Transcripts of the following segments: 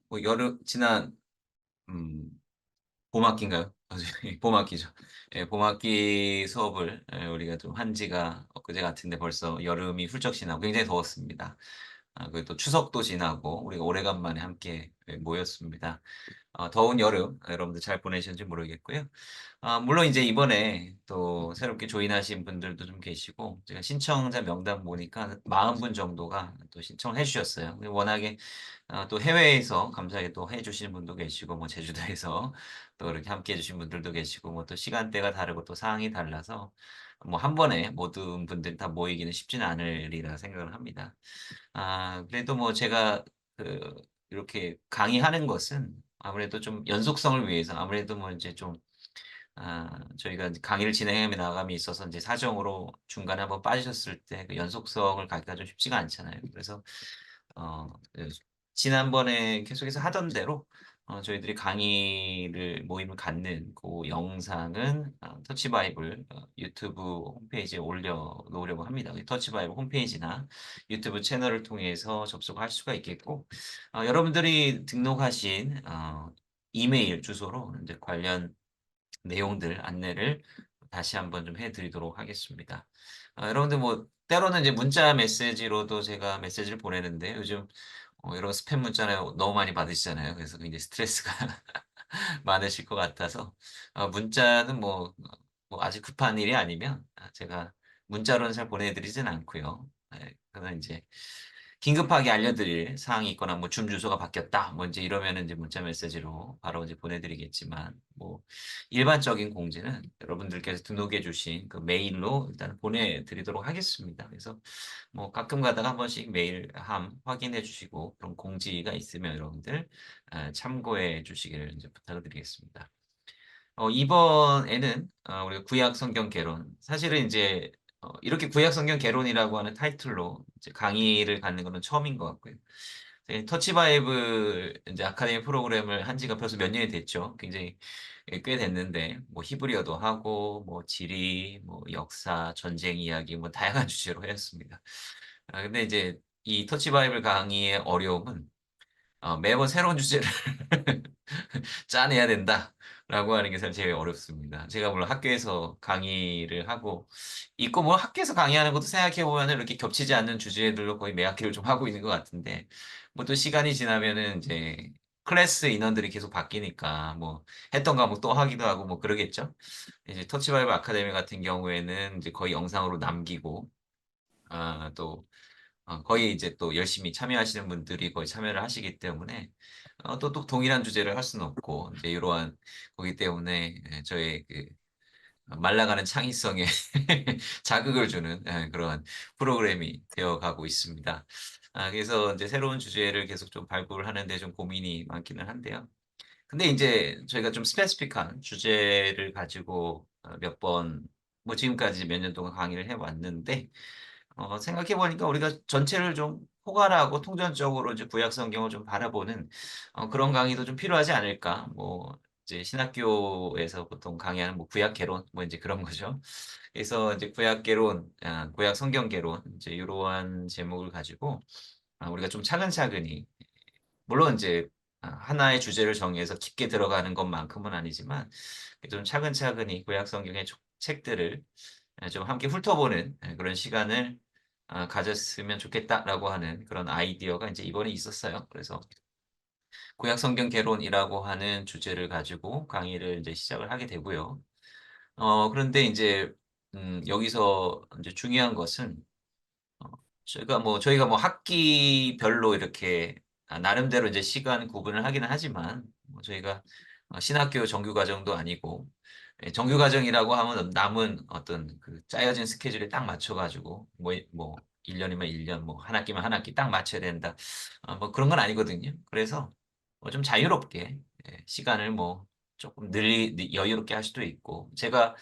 뭐 지난 음 봄학기인가요? 예 봄학기죠. 예 봄학기 수업을 우리가 좀 한 지가 엊그제 같은데 벌써 여름이 훌쩍 지나고 굉장히 더웠습니다. 그리고 또 추석도 지나고 우리가 오래간만에 함께 모였습니다. 더운 여름 여러분들 잘 보내셨는지 모르겠고요. 물론 이제 이번에 또 새롭게 조인하신 분들도 좀 계시고 제가 신청자 명단 보니까 40분 정도가 또 신청을 해 주셨어요. 근데 워낙에 또 해외에서 감사하게 또 해 주시는 분도 계시고 뭐 제주도에서 또 이렇게 함께 해 주신 분들도 계시고 뭐 또 시간대가 다르고 또 상황이 달라서 뭐 한 번에 모든 분들이 다 모이기는 쉽지는 않으리라 생각을 합니다. 그래도 뭐 제가 그 이렇게 강의하는 것은 아무래도 좀 연속성을 위해서 아무래도 뭐 인제 좀 저희가 인제 강의를 진행해 나감에 있어서 인제 사정으로 중간에 한번 빠지셨을 때 그 연속성을 갖기가 좀 쉽지가 않잖아요. 그래서 그 지난번에 계속해서 하던 대로 저희들이 강의를 모임을 갖는 고 영상은 터치 바이블 유튜브 홈페이지에 올려 놓으려고 합니다. 터치 바이블 홈페이지나 유튜브 채널을 통해서 접속할 수가 있겠고 여러분들이 등록하신 이메일 주소로 인제 관련 내용들 안내를 다시 한번 좀 해 드리도록 하겠습니다. 여러분들 뭐 때로는 이제 문자 메시지로도 제가 메시지를 보내는데 요즘 이런 스팸 문자를 너무 많이 받으시잖아요. 그래서 굉장히 스트레스가 많으실 것 같아서 문자는 뭐 아주 급한 일이 아니면 제가 문자로는 잘 보내 드리진 않고요. 예. 그러나 인제 긴급하게 알려드릴 사항이 있거나 뭐 "줌 주소가 바뀌었다." 뭐 인제 이러면은 인제 문자 메시지로 바로 이제 보내 드리겠지만 뭐 일반적인 공지는 여러분들께서 등록해 주신 그 메일로 일단 보내 드리도록 하겠습니다. 그래서 뭐 가끔 가다가 한 번씩 메일함 확인해 주시고 그런 공지가 있으면 여러분들 참고해 주시기를 인제 부탁을 드리겠습니다. 이번에는 우리가 구약 성경 개론 사실은 인제 이렇게 구약 성경 개론이라고 하는 타이틀로 이제 강의를 갖는 거는 처음인 것 같고요. 터치 바이블 인제 아카데미 프로그램을 한 지가 벌써 몇 년이 됐죠. 굉장히 꽤 됐는데 뭐 히브리어도 하고 뭐 지리, 뭐 역사, 전쟁 이야기 뭐 다양한 주제로 했습니다. 근데 이제 이 터치 바이블 강의의 어려움은 매번 새로운 주제를 짜내야 된다라고 하는 게 사실 제일 어렵습니다. 제가 물론 학교에서 강의를 하고 있고 뭐 학교에서 강의하는 것도 생각해 보면은 이렇게 겹치지 않는 주제들로 거의 매 학기를 좀 하고 있는 것 같은데 뭐 또 시간이 지나면은 인제 클래스 인원들이 계속 바뀌니까 뭐 했던 과목 또 하기도 하고 뭐 그러겠죠. 이제 터치 바이블 아카데미 같은 경우에는 이제 거의 영상으로 남기고 또 거의 이제 또 열심히 참여하시는 분들이 거의 참여를 하시기 때문에 또 동일한 주제를 할 수는 없고 이제 이러한 거기 때문에 저의 그 말라가는 창의성에 자극을 주는 그런 프로그램이 되어 가고 있습니다. 그래서 인제 새로운 주제를 계속 좀 발굴을 하는 데 좀 고민이 많기는 한데요. 근데 인제 저희가 좀 스페시픽한 주제를 가지고 몇 번 뭐 지금까지 몇 년 동안 강의를 해 왔는데 생각해 보니까 우리가 전체를 좀 포괄하고 통전적으로 이제 구약 성경을 좀 바라보는 그런 강의도 좀 필요하지 않을까. 뭐 이제 신학교에서 보통 강의하는 뭐 구약 개론 뭐 인제 그런 거죠. 그래서 이제 구약 개론, 구약 성경 개론 이제 요러한 제목을 가지고 우리가 좀 차근차근히 물론 인제 하나의 주제를 정해서 깊게 들어가는 것만큼은 아니지만 좀 차근차근히 구약 성경의 책들을 좀 함께 훑어보는 그런 시간을 가졌으면 좋겠다라고 하는 그런 아이디어가 인제 이번에 있었어요. 그래서 구약 성경 개론이라고 하는 주제를 가지고 강의를 인제 시작을 하게 되고요. 그런데 인제 여기서 인제 중요한 것은 어 저희가 뭐 학기별로 이렇게 나름대로 이제 시간 구분을 하기는 하지만 뭐 저희가 신학교 정규 과정도 아니고 정규 과정이라고 하면 남은 어떤 그 짜여진 스케줄에 딱 맞춰 가지고 뭐 1 년이면 1년 뭐 한 학기면 한 학기 딱 맞춰야 된다. 뭐 그런 건 아니거든요. 그래서 좀 자유롭게 시간을 뭐 쪼끔 여유롭게 할 수도 있고 제가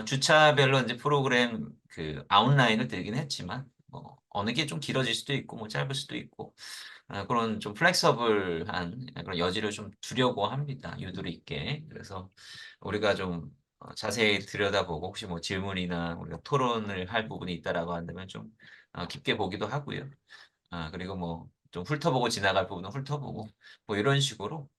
주차별로 인제 프로그램 그 아웃라인을 드리긴 했지만 뭐 어느 게 좀 길어질 수도 있고 뭐 짧을 수도 있고 그런 좀 플렉서블한 그런 여지를 좀 두려고 합니다, 유도리 있게. 그래서 우리가 좀 자세히 들여다보고 혹시 뭐 질문이나 우리가 토론을 할 부분이 있다라고 한다면 좀 깊게 보기도 하고요. 그리고 뭐 좀 훑어보고 지나갈 부분은 훑어보고 뭐 이런 식으로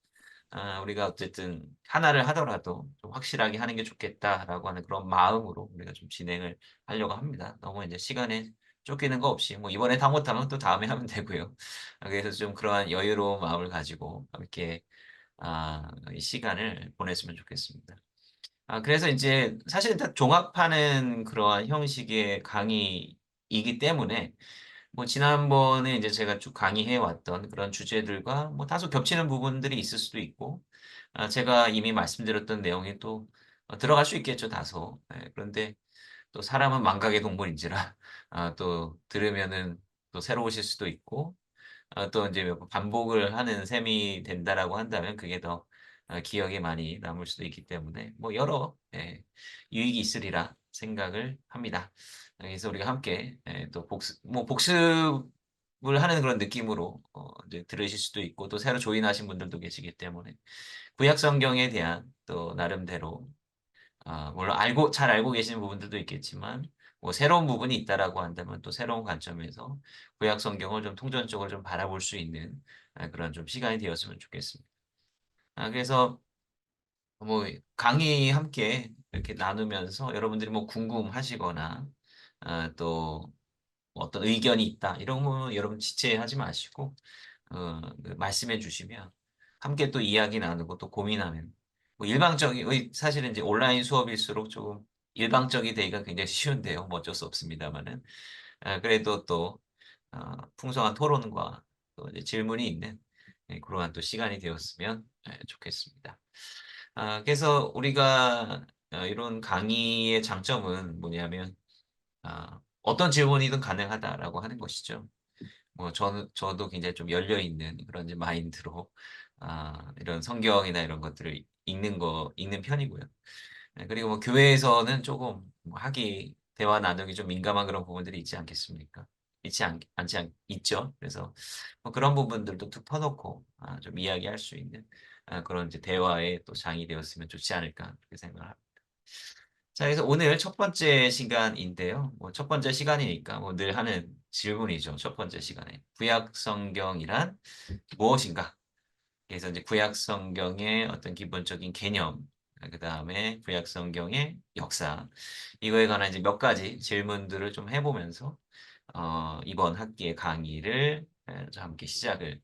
우리가 어쨌든 하나를 하더라도 좀 확실하게 하는 게 좋겠다라고 하는 그런 마음으로 우리가 좀 진행을 하려고 합니다. 너무 이제 시간에 쫓기는 거 없이 뭐 이번에 다 못하면 또 다음에 하면 되고요. 그래서 좀 그러한 여유로운 마음을 가지고 이렇게 이 시간을 보냈으면 좋겠습니다. 그래서 이제 사실 다 종합하는 그러한 형식의 강의이기 때문에 뭐 지난번에 이제 제가 쭉 강의해 왔던 그런 주제들과 뭐 다소 겹치는 부분들이 있을 수도 있고, 제가 이미 말씀드렸던 내용이 또 들어갈 수 있겠죠, 다소. 예, 그런데 또 사람은 망각의 동물인지라, 또 들으면은 또 새로우실 수도 있고, 또 이제 몇 번 반복을 하는 셈이 된다라고 한다면 그게 더 기억에 많이 남을 수도 있기 때문에 뭐 여러 유익이 있으리라 생각을 합니다. 그래서 우리가 함께 또 복습을 하는 그런 느낌으로 이제 들으실 수도 있고 또 새로 조인하신 분들도 계시기 때문에 구약 성경에 대한 또 나름대로 물론 잘 알고 계시는 부분들도 있겠지만, 뭐 새로운 부분이 있다라고 한다면 또 새로운 관점에서 구약 성경을 좀 통전적으로 좀 바라볼 수 있는 그런 좀 시간이 되었으면 좋겠습니다. 그래서 뭐 강의 함께 이렇게 나누면서 여러분들이 뭐 궁금하시거나 또 어떤 의견이 있다 이런 거 여러분 지체하지 마시고 그 말씀해 주시면 함께 또 이야기 나누고 또 고민하면 뭐 사실은 이제 온라인 수업일수록 조금 일방적이 되기가 굉장히 쉬운데요. 뭐 어쩔 수 없습니다만은 그래도 또 풍성한 토론과 또 이제 질문이 있는 그러한 또 시간이 되었으면 좋겠습니다. 그래서 우리가 이런 강의의 장점은 뭐냐면 어떤 질문이든 가능하다라고 하는 것이죠. 뭐 저도 굉장히 좀 열려 있는 그런 이제 마인드로 이런 성경이나 이런 것들을 읽는 편이고요. 그리고 뭐 교회에서는 조금 뭐 대화 나누기 좀 민감한 그런 부분들이 있지 않겠습니까? 있죠. 그래서 뭐 그런 부분들도 툭 퍼놓고 좀 이야기할 수 있는 그런 이제 대화의 또 장이 되었으면 좋지 않을까 그렇게 생각합니다. 자, 그래서 오늘 첫 번째 시간인데요. 뭐 첫 번째 시간이니까 뭐 늘 하는 질문이죠. 첫 번째 시간에. 구약 성경이란 무엇인가? 그래서 이제 구약 성경의 어떤 기본적인 개념, 그다음에 구약 성경의 역사, 이거에 관한 이제 몇 가지 질문들을 좀 해보면서 이번 학기의 강의를 좀 함께 시작을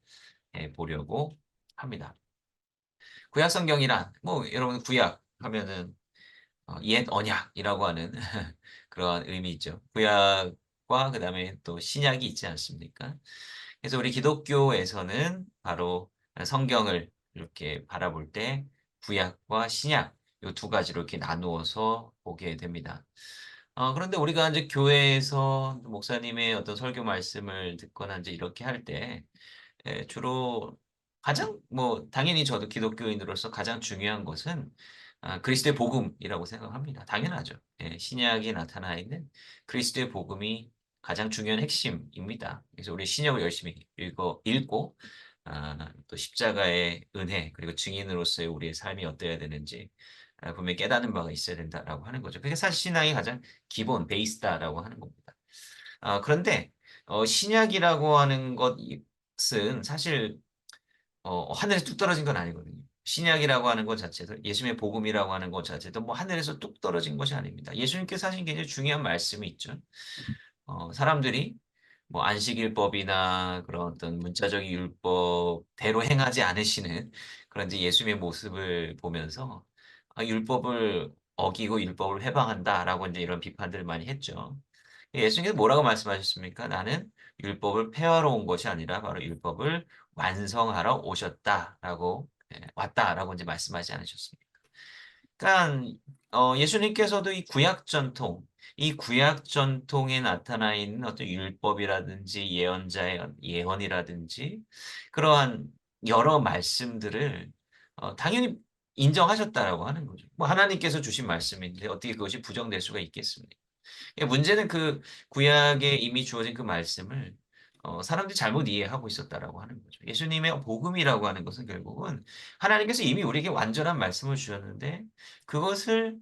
해 보려고 합니다. 구약 성경이란 뭐 여러분 구약 하면은 옛 언약이라고 하는 그런 의미 있죠. 구약과 그다음에 또 신약이 있지 않습니까? 그래서 우리 기독교에서는 바로 성경을 이렇게 바라볼 때 구약과 신약 이 두 가지로 이렇게 나누어서 보게 됩니다. 그런데 우리가 이제 교회에서 목사님의 어떤 설교 말씀을 듣거나 이제 이렇게 할 때 주로 가장 뭐 당연히 저도 기독교인으로서 가장 중요한 것은 그리스도의 복음이라고 생각합니다. 당연하죠. 신약에 나타나 있는 그리스도의 복음이 가장 중요한 핵심입니다. 그래서 우리 신약을 열심히 읽고 또 십자가의 은혜 그리고 증인으로서의 우리의 삶이 어때야 되는지 분명히 깨닫는 바가 있어야 된다라고 하는 거죠. 그게 사실 신앙의 가장 기본 베이스다라고 하는 겁니다. 그런데 신약이라고 하는 것은 사실 하늘에서 뚝 떨어진 건 아니거든요. 신약이라고 하는 것 자체도 예수님의 복음이라고 하는 것 자체도 뭐 하늘에서 뚝 떨어진 것이 아닙니다. 예수님께서 하신 굉장히 중요한 말씀이 있죠. 사람들이 뭐 안식일법이나 그런 어떤 문자적인 율법대로 행하지 않으시는 그런 이제 예수님의 모습을 보면서 율법을 어기고 율법을 해방한다라고 이제 이런 비판들을 많이 했죠. 예수님께서 뭐라고 말씀하셨습니까? 나는 율법을 폐하러 온 것이 아니라 바로 율법을 완성하러 오셨다라고 왔다라고 이제 말씀하지 않으셨습니까? 그러니까 예수님께서도 이 구약 전통에 나타나 있는 어떤 율법이라든지 예언자의 예언이라든지 그러한 여러 말씀들을 당연히 인정하셨다라고 하는 거죠. 뭐 하나님께서 주신 말씀인데 어떻게 그것이 부정될 수가 있겠습니까? 문제는 그 구약에 이미 주어진 그 말씀을 사람들이 잘못 이해하고 있었다라고 하는 거죠. 예수님의 복음이라고 하는 것은 결국은 하나님께서 이미 우리에게 완전한 말씀을 주셨는데 그것을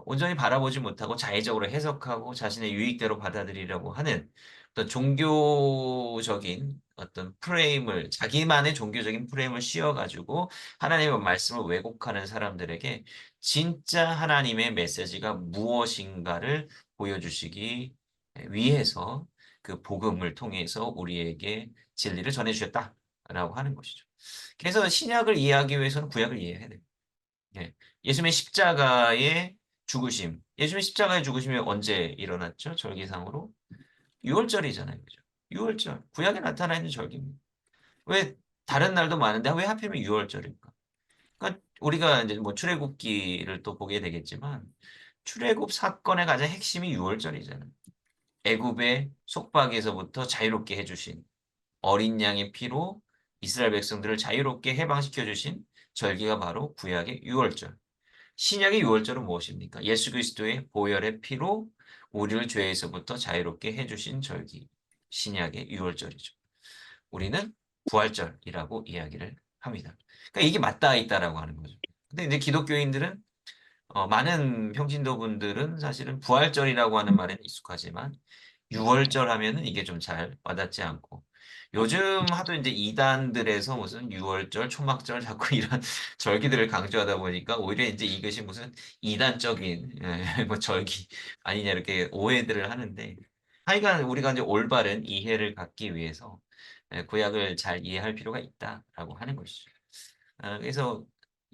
온전히 바라보지 못하고 자의적으로 해석하고 자신의 유익대로 받아들이려고 하는 어떤 종교적인 어떤 프레임을 자기만의 종교적인 프레임을 씌워가지고 하나님의 말씀을 왜곡하는 사람들에게 진짜 하나님의 메시지가 무엇인가를 보여주시기 위해서 그 복음을 통해서 우리에게 진리를 전해주셨다라고 하는 것이죠. 그래서 신약을 이해하기 위해서는 구약을 이해해야 돼요. 예. 예수님의 십자가의 죽으심. 예수님의 십자가의 죽으심이 언제 일어났죠? 절기상으로? 6월절이잖아요. 그죠? 6월절. 구약에 나타나 있는 절기입니다. 왜 다른 날도 많은데 왜 하필이면 6월절일까? 그러니까 우리가 이제 뭐 출애굽기를 또 보게 되겠지만 출애굽 사건의 가장 핵심이 6월절이잖아요. 애굽의 속박에서부터 자유롭게 해주신 어린 양의 피로 이스라엘 백성들을 자유롭게 해방시켜 주신 절기가 바로 구약의 6월절. 신약의 6월절은 무엇입니까? 예수 그리스도의 보혈의 피로 우리를 죄에서부터 자유롭게 해주신 절기. 신약의 6월절이죠. 우리는 부활절이라고 이야기를 합니다. 그러니까 이게 맞닿아 있다라고 하는 거죠. 근데 이제 기독교인들은 많은 평신도 분들은 사실은 부활절이라고 하는 말에는 익숙하지만 6월절 하면은 이게 좀 잘 와닿지 않고 요즘 하도 이제 이단들에서 무슨 6월절, 초막절 자꾸 이런 절기들을 강조하다 보니까 오히려 이제 이것이 무슨 이단적인 뭐 절기 아니냐 이렇게 오해들을 하는데 하여간 우리가 이제 올바른 이해를 갖기 위해서 구약을 잘 이해할 필요가 있다라고 하는 것이죠. 그래서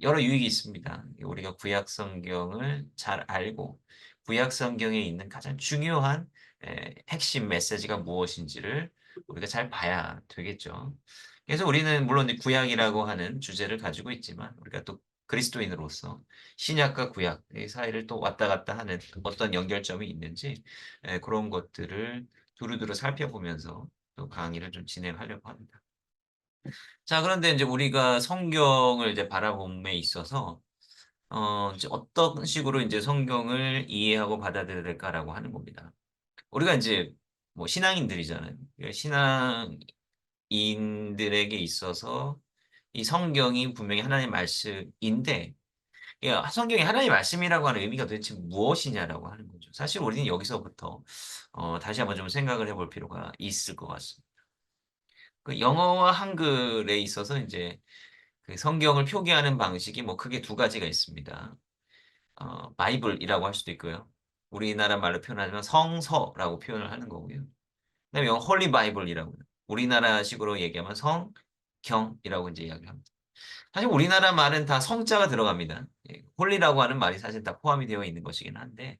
여러 유익이 있습니다. 우리가 구약 성경을 잘 알고 구약 성경에 있는 가장 중요한 핵심 메시지가 무엇인지를 우리가 잘 봐야 되겠죠. 그래서 우리는 물론 이 구약이라고 하는 주제를 가지고 있지만 우리가 또 그리스도인으로서 신약과 구약의 사이를 또 왔다 갔다 하는 어떤 연결점이 있는지 그런 것들을 두루두루 살펴보면서 또 강의를 좀 진행하려고 합니다. 자, 그런데 이제 우리가 성경을 이제 바라봄에 있어서, 이제 어떤 식으로 이제 성경을 이해하고 받아들여야 될까라고 하는 겁니다. 우리가 이제 뭐 신앙인들이잖아요. 그러니까 신앙인들에게 있어서 이 성경이 분명히 하나님의 말씀인데, 성경이 하나님의 말씀이라고 하는 의미가 도대체 무엇이냐라고 하는 거죠. 사실 우리는 여기서부터, 다시 한번 좀 생각을 해볼 필요가 있을 것 같습니다. 그 영어와 한글에 있어서 이제 그 성경을 표기하는 방식이 뭐 크게 두 가지가 있습니다. 바이블이라고 할 수도 있고요. 우리나라 말로 표현하면 성서라고 표현을 하는 거고요. 그다음에 영어 홀리 바이블이라고 해요. 우리나라식으로 얘기하면 성경이라고 이제 이야기합니다. 사실 우리나라 말은 다 성자가 들어갑니다. 예, 홀리라고 하는 말이 사실 다 포함이 되어 있는 것이긴 한데,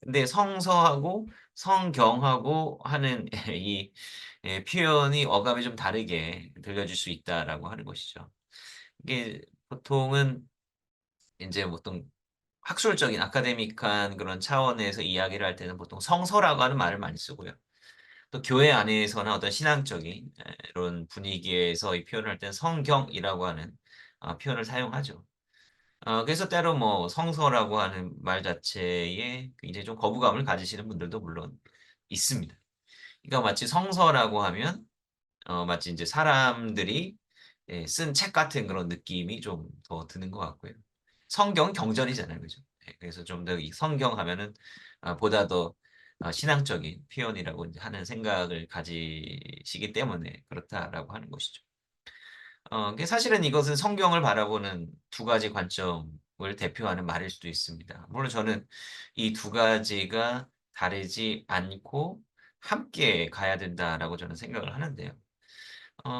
근데 성서하고 성경하고 하는 이 표현이 어감이 좀 다르게 들려질 수 있다라고 하는 것이죠. 이게 보통은 이제 보통 학술적인 아카데믹한 그런 차원에서 이야기를 할 때는 보통 성서라고 하는 말을 많이 쓰고요. 또 교회 안에서나 어떤 신앙적인 이런 분위기에서 이 표현을 할 때는 성경이라고 하는 표현을 사용하죠. 그래서 때로 뭐 성서라고 하는 말 자체에 굉장히 좀 거부감을 가지시는 분들도 물론 있습니다. 그러니까 마치 성서라고 하면 마치 이제 사람들이 쓴 책 같은 그런 느낌이 좀 더 드는 것 같고요. 성경 경전이잖아요, 그죠? 그래서 좀 더 이 성경 하면은 보다 더 신앙적인 표현이라고 이제 하는 생각을 가지시기 때문에 그렇다라고 하는 것이죠. 사실은 이것은 성경을 바라보는 두 가지 관점을 대표하는 말일 수도 있습니다. 물론 저는 이 두 가지가 다르지 않고 함께 가야 된다라고 저는 생각을 하는데요.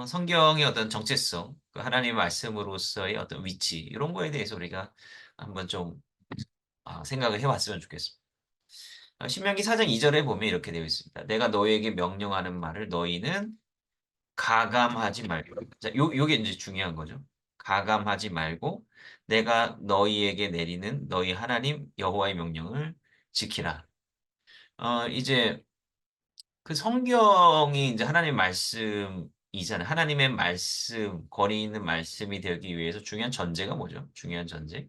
성경의 어떤 정체성, 그 하나님의 말씀으로서의 어떤 위치, 이런 거에 대해서 우리가 한번 좀 생각을 해봤으면 좋겠습니다. 신명기 4장 2절에 보면 이렇게 되어 있습니다. 내가 너희에게 명령하는 말을 너희는 가감하지 말고. 자, 요게 이제 중요한 거죠. 가감하지 말고 내가 너희에게 내리는 너희 하나님 여호와의 명령을 지키라. 이제 그 성경이 이제 하나님의 말씀이잖아요. 하나님의 말씀, 권위 있는 말씀이 되기 위해서 중요한 전제가 뭐죠? 중요한 전제.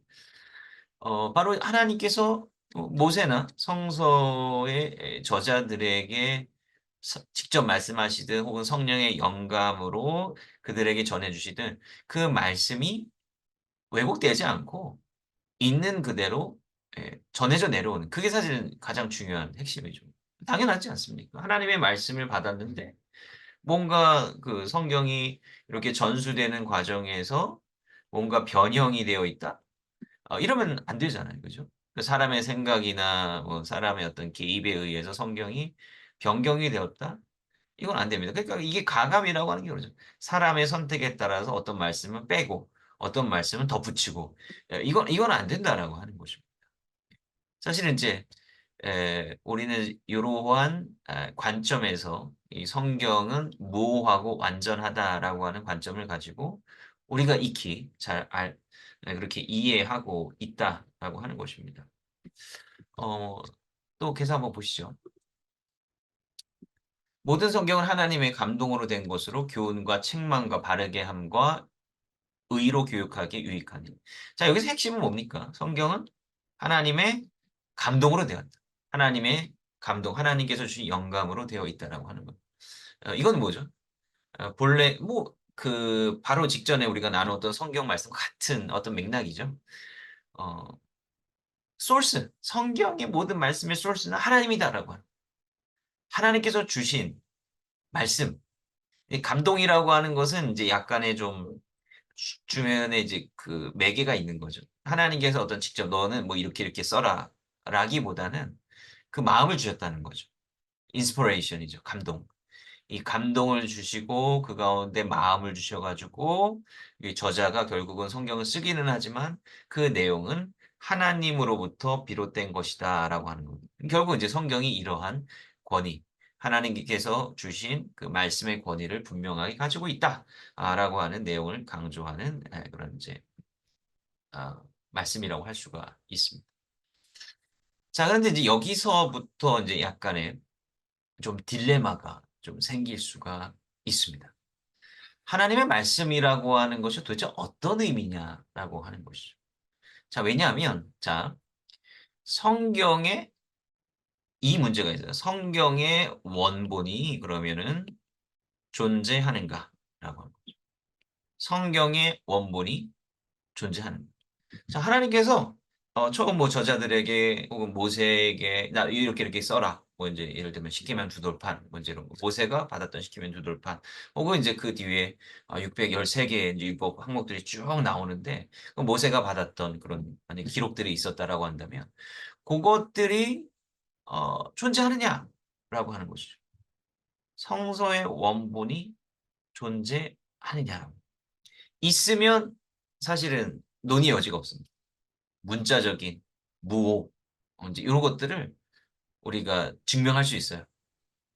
바로 하나님께서 모세나 성서의 저자들에게 직접 말씀하시든 혹은 성령의 영감으로 그들에게 전해주시든 그 말씀이 왜곡되지 않고 있는 그대로 전해져 내려오는 그게 사실 가장 중요한 핵심이죠. 당연하지 않습니까? 하나님의 말씀을 받았는데 뭔가 그 성경이 이렇게 전수되는 과정에서 뭔가 변형이 되어 있다? 이러면 안 되잖아요. 그죠? 그 사람의 생각이나 뭐 사람의 어떤 개입에 의해서 성경이 변경이 되었다? 이건 안 됩니다. 그러니까 이게 가감이라고 하는 게 그러죠. 사람의 선택에 따라서 어떤 말씀은 빼고 어떤 말씀은 덧붙이고 이건 안 된다라고 하는 거죠. 사실은 이제 우리는 이러한 관점에서 이 성경은 모호하고 완전하다라고 하는 관점을 가지고 우리가 익히 그렇게 이해하고 있다라고 하는 것입니다. 어, 또 계속 한번 보시죠. 모든 성경은 하나님의 감동으로 된 것으로 교훈과 책망과 바르게 함과 의로 교육하기에 유익하니. 자, 여기서 핵심은 뭡니까? 성경은 하나님의 감동으로 되었다. 하나님의 감동, 하나님께서 주신 영감으로 되어 있다라고 하는 것. 이건 뭐죠? 본래 뭐 그 바로 직전에 우리가 나눴던 성경 말씀 같은 어떤 맥락이죠. 어, 성경의 모든 말씀의 소스는 하나님이다라고 하는. 하나님께서 주신 말씀. 이 감동이라고 하는 것은 이제 약간의 좀 주변에 이제 그 매개가 있는 거죠. 하나님께서 어떤 직접 너는 뭐 이렇게 써라 라기보다는 그 마음을 주셨다는 거죠. 인스퍼레이션이죠. 감동. 이 감동을 주시고 그 가운데 마음을 주셔가지고 이 저자가 결국은 성경을 쓰기는 하지만 그 내용은 하나님으로부터 비롯된 것이다라고 하는 겁니다. 결국 이제 성경이 이러한 권위, 하나님께서 주신 그 말씀의 권위를 분명하게 가지고 있다라고 하는 내용을 강조하는 그런 이제 말씀이라고 할 수가 있습니다. 자, 그런데 이제 여기서부터 이제 약간의 좀 딜레마가 좀 생길 수가 있습니다. 하나님의 말씀이라고 하는 것이 도대체 어떤 의미냐라고 하는 것이죠. 자, 왜냐하면, 자, 성경에 이 문제가 있어요. 성경의 원본이 그러면은 존재하는가라고 하는 거죠. 성경의 원본이 존재하는가. 자, 하나님께서 처음 뭐 저자들에게 혹은 모세에게 나 이렇게 써라. 뭐 이제 예를 들면 시키면 두 돌판, 뭐 이제 이런 거. 모세가 받았던 시키면 두 돌판. 혹은 이제 그 뒤에 613개의 이제 율법 항목들이 쭉 나오는데 그 모세가 받았던 그런 만약 기록들이 있었다라고 한다면 그것들이 존재하느냐라고 하는 것이죠. 성서의 원본이 존재하느냐라고. 있으면 사실은 논의 여지가 없습니다. 문자적인 무호 이제 이런 것들을 우리가 증명할 수 있어요.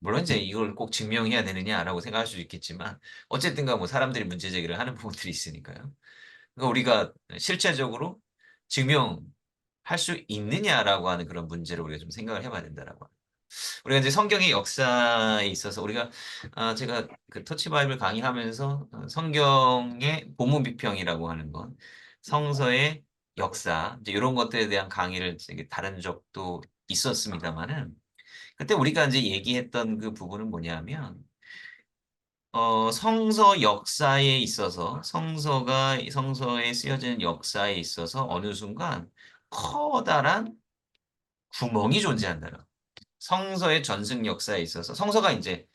물론 이제 이걸 꼭 증명해야 되느냐라고 생각할 수 있겠지만 어쨌든가 뭐 사람들이 문제 제기를 하는 부분들이 있으니까요. 그러니까 우리가 실체적으로 증명할 수 있느냐라고 하는 그런 문제를 우리가 좀 생각을 해봐야 된다라고. 우리가 이제 성경의 역사에 있어서 우리가 제가 그 터치 바이블 강의하면서 성경의 본문 비평이라고 하는 건 성서의 역사 이제 이런 것들에 대한 강의를 되게 다른 적도 있었습니다만은 그때 우리가 이제 얘기했던 그 부분은 뭐냐면 성서 역사에 있어서 성서에 쓰여지는 역사에 있어서 어느 순간 커다란 구멍이 존재한다라. 성서의 전승 역사에 있어서 성서가 이제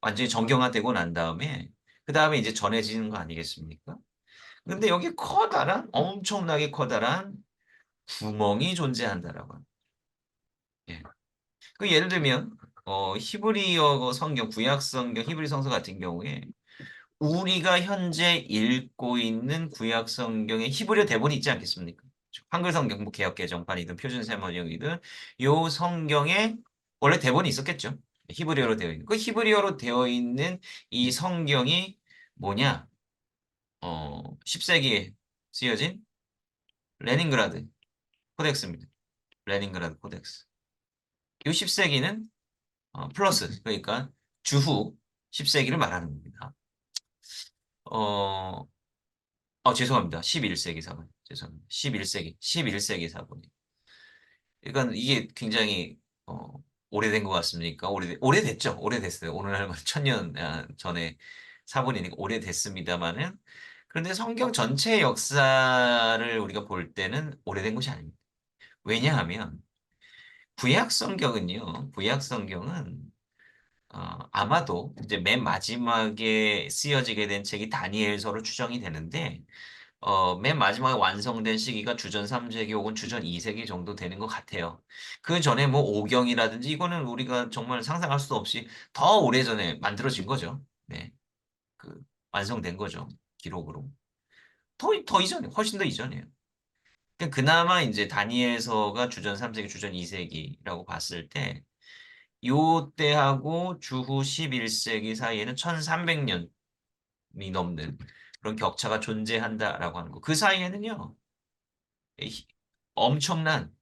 완전히 정경화되고 난 다음에 그다음에 이제 전해지는 거 아니겠습니까? 근데 여기 엄청나게 커다란 구멍이 존재한다라고 합니다. 예. 그 예를 들면 히브리어 성경, 구약 성경, 히브리 성서 같은 경우에 우리가 현재 읽고 있는 구약 성경의 히브리어 대본이 있지 않겠습니까? 한글 성경, 뭐 개역 개정판이든 표준 세번역이든 요 성경에 원래 대본이 있었겠죠. 히브리어로 되어 있는. 그 히브리어로 되어 있는 이 성경이 뭐냐? 10세기에 쓰여진 레닌그라드 코덱스입니다. 레닌그라드 코덱스. 이 10세기는 플러스 그러니까 주후 10세기를 말하는 겁니다. 어, 죄송합니다. 11세기 사본. 죄송합니다. 11세기 사본이. 그러니까 이게 굉장히 오래된 것 같습니까? 오래됐죠. 오래됐어요. 오늘날 천년 전에 사본이니까 오래됐습니다만은 그런데 성경 전체 역사를 우리가 볼 때는 오래된 것이 아닙니다. 왜냐하면 구약 성경은요. 구약 성경은 아마도 이제 맨 마지막에 쓰여지게 된 책이 다니엘서로 추정이 되는데 맨 마지막에 완성된 시기가 주전 3세기 혹은 주전 2세기 정도 되는 것 같아요. 그 전에 뭐 오경이라든지 이거는 우리가 정말 상상할 수도 없이 더 오래전에 만들어진 거죠. 네. 그 완성된 거죠. 기록으로. 더 이전에, 훨씬 더 이전이에요. 그러니까 그나마 이제 다니엘서가 주전 3세기, 주전 2세기라고 봤을 때 요때하고 주후 11세기 사이에는 1300년이 넘는 그런 격차가 존재한다라고 하는 거. 그 사이에는요, 이- 엄청난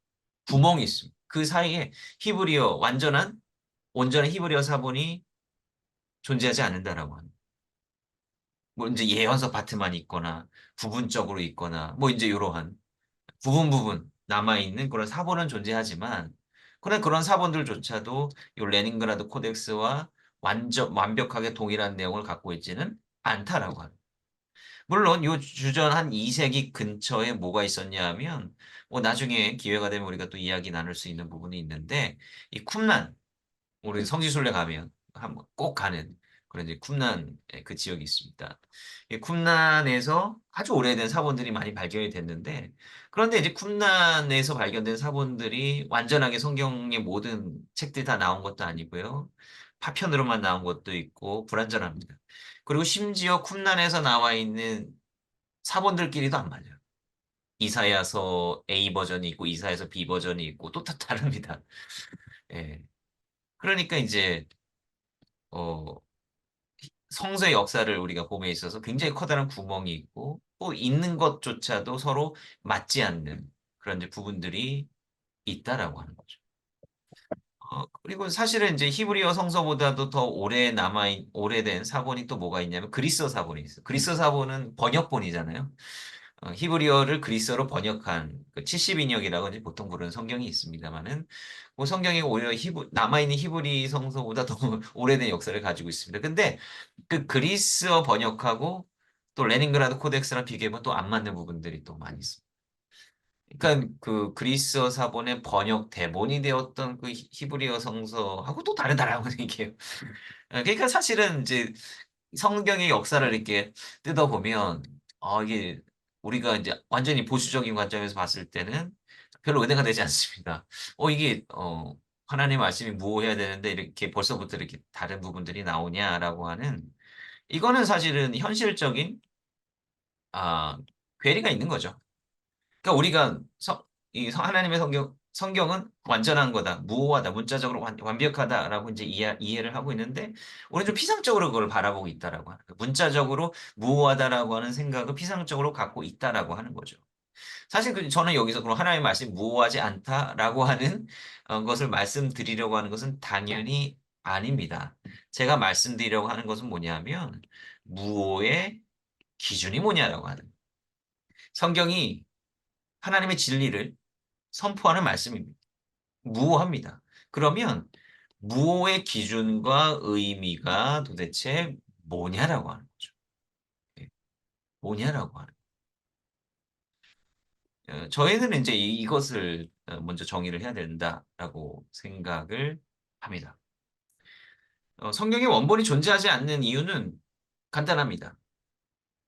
구멍이 있습니다. 그 사이에 온전한 히브리어 사본이 존재하지 않는다라고 하는. 뭐 이제 예언서 파트만 있거나 부분적으로 있거나 뭐 이제 이러한 부분 남아있는 그런 사본은 존재하지만 그런 사본들조차도 이 레닌그라드 코덱스와 완벽하게 동일한 내용을 갖고 있지는 않다라고 합니다. 물론 요 주전 한 2세기 근처에 뭐가 있었냐 하면 뭐 나중에 기회가 되면 우리가 또 이야기 나눌 수 있는 부분이 있는데 이 쿰란 우리 성지순례 가면 한번 꼭 가는 그런 이제 쿰란의 그 지역이 있습니다. 이 쿰란에서 아주 오래된 사본들이 많이 발견이 됐는데 그런데 이제 쿰란에서 발견된 사본들이 완전하게 성경의 모든 책들이 다 나온 것도 아니고요. 파편으로만 나온 것도 있고 불완전합니다. 그리고 심지어 쿰란에서 나와 있는 사본들끼리도 안 맞아요. 이사야서 A 버전이 있고 이사야서 B 버전이 있고 또 다 다릅니다. 예. 그러니까 이제 어, 성서의 역사를 우리가 봄에 있어서 굉장히 커다란 구멍이 있고 또 있는 것조차도 서로 맞지 않는 그런 이제 부분들이 있다라고 하는 거죠. 그리고 사실은 이제 히브리어 성서보다도 더 오래된 사본이 또 뭐가 있냐면 그리스어 사본이 있어요. 그리스어 사본은 번역본이잖아요. 히브리어를 그리스어로 번역한 그 70인역이라고 이제 보통 부르는 성경이 있습니다만은 그 성경이 오히려 남아있는 히브리 성서보다 더 오래된 역사를 가지고 있습니다. 근데 그 그리스어 번역하고 또 레닌그라드 코덱스랑 비교해보면 또 안 맞는 부분들이 또 많이 있습니다. 그러니까 그 그리스어 사본의 번역 대본이 되었던 그 히브리어 성서하고 또 다르다라고 얘기해요. 그러니까 사실은 이제 성경의 역사를 이렇게 뜯어보면, 이게 우리가 이제 완전히 보수적인 관점에서 봤을 때는 별로 은혜가 되지 않습니다. 이게, 하나님 말씀이 무엇해야 되는데 이렇게 벌써부터 이렇게 다른 부분들이 나오냐라고 하는, 이거는 사실은 현실적인, 아, 괴리가 있는 거죠. 그러니까 우리가 하나님의 성경은 완전한 거다, 무오하다, 문자적으로 완벽하다라고 이제 이해를 하고 있는데, 우리는 좀 피상적으로 그걸 바라보고 있다라고 하는 거예요. 문자적으로 무오하다라고 하는 생각을 피상적으로 갖고 있다라고 하는 거죠. 사실 저는 여기서 그럼 하나님의 말씀이 무오하지 않다라고 하는 것을 말씀드리려고 하는 것은 당연히 아닙니다. 제가 말씀드리려고 하는 것은 뭐냐면, 무오의 기준이 뭐냐라고 하는 거예요. 성경이 하나님의 진리를 선포하는 말씀입니다. 무오합니다. 그러면 무오의 기준과 의미가 도대체 뭐냐라고 하는 거죠. 예, 뭐냐라고 하는. 저희는 이제 이것을 먼저 정의를 해야 된다라고 생각을 합니다. 성경의 원본이 존재하지 않는 이유는 간단합니다.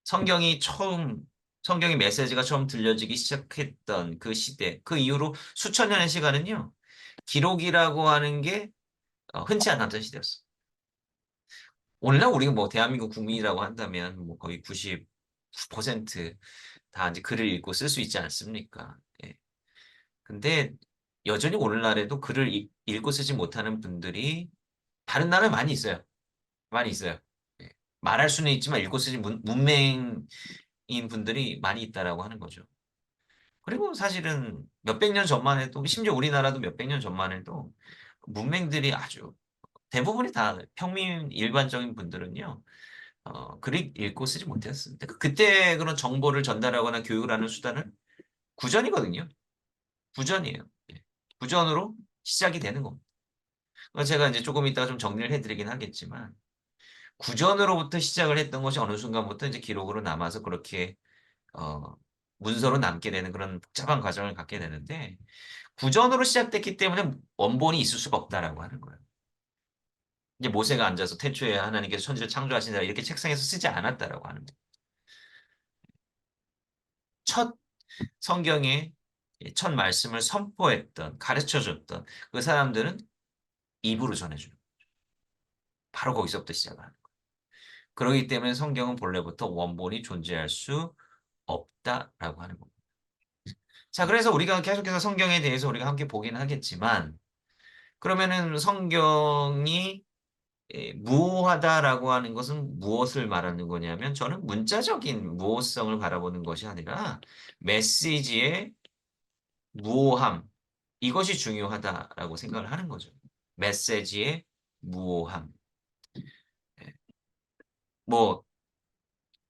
성경이 처음 성경의 메시지가 처음 들려지기 시작했던 그 시대, 그 이후로 수천 년의 시간은요, 기록이라고 하는 게 흔치 않았던 시대였어. 오늘날 우리가 뭐 대한민국 국민이라고 한다면 뭐 거의 99%다 이제 글을 읽고 쓸 수 있지 않습니까? 예. 근데 여전히 오늘날에도 글을 읽고 쓰지 못하는 분들이 다른 나라에 많이 있어요. 많이 있어요. 예. 말할 수는 있지만 읽고 쓰지 문맹인 분들이 많이 있다라고 하는 거죠. 그리고 사실은 몇백 년 전만 해도 심지어 우리나라도 몇백 년 전만 해도 문맹들이 아주 대부분이 다 평민 일반적인 분들은요. 글을 읽고 쓰지 못했습니다. 그때 그런 정보를 전달하거나 교육을 하는 수단은 구전이거든요. 구전이에요. 예. 구전으로 시작이 되는 겁니다. 제가 이제 조금 이따가 좀 정리를 해드리긴 하겠지만, 구전으로부터 시작을 했던 것이 어느 순간부터 이제 기록으로 남아서 그렇게, 어, 문서로 남게 되는 그런 복잡한 과정을 갖게 되는데 구전으로 시작됐기 때문에 원본이 있을 수가 없다라고 하는 거예요. 이제 모세가 앉아서 태초에 하나님께서 천지를 창조하시니라 이렇게 책상에서 쓰지 않았다라고 하는 거예요. 첫 성경의 첫 말씀을 선포했던 가르쳐줬던 그 사람들은 입으로 전해주는 거예요. 바로 거기서부터 시작하는 거예요. 그렇기 때문에 성경은 본래부터 원본이 존재할 수 없다라고 하는 겁니다. 자, 그래서 우리가 계속해서 성경에 대해서 우리가 함께 보긴 하겠지만 그러면은 성경이 무오하다라고 하는 것은 무엇을 말하는 거냐면 저는 문자적인 무오성을 바라보는 것이 아니라 메시지의 무오함 이것이 중요하다라고 생각을 하는 거죠. 메시지의 무오함. 예. 뭐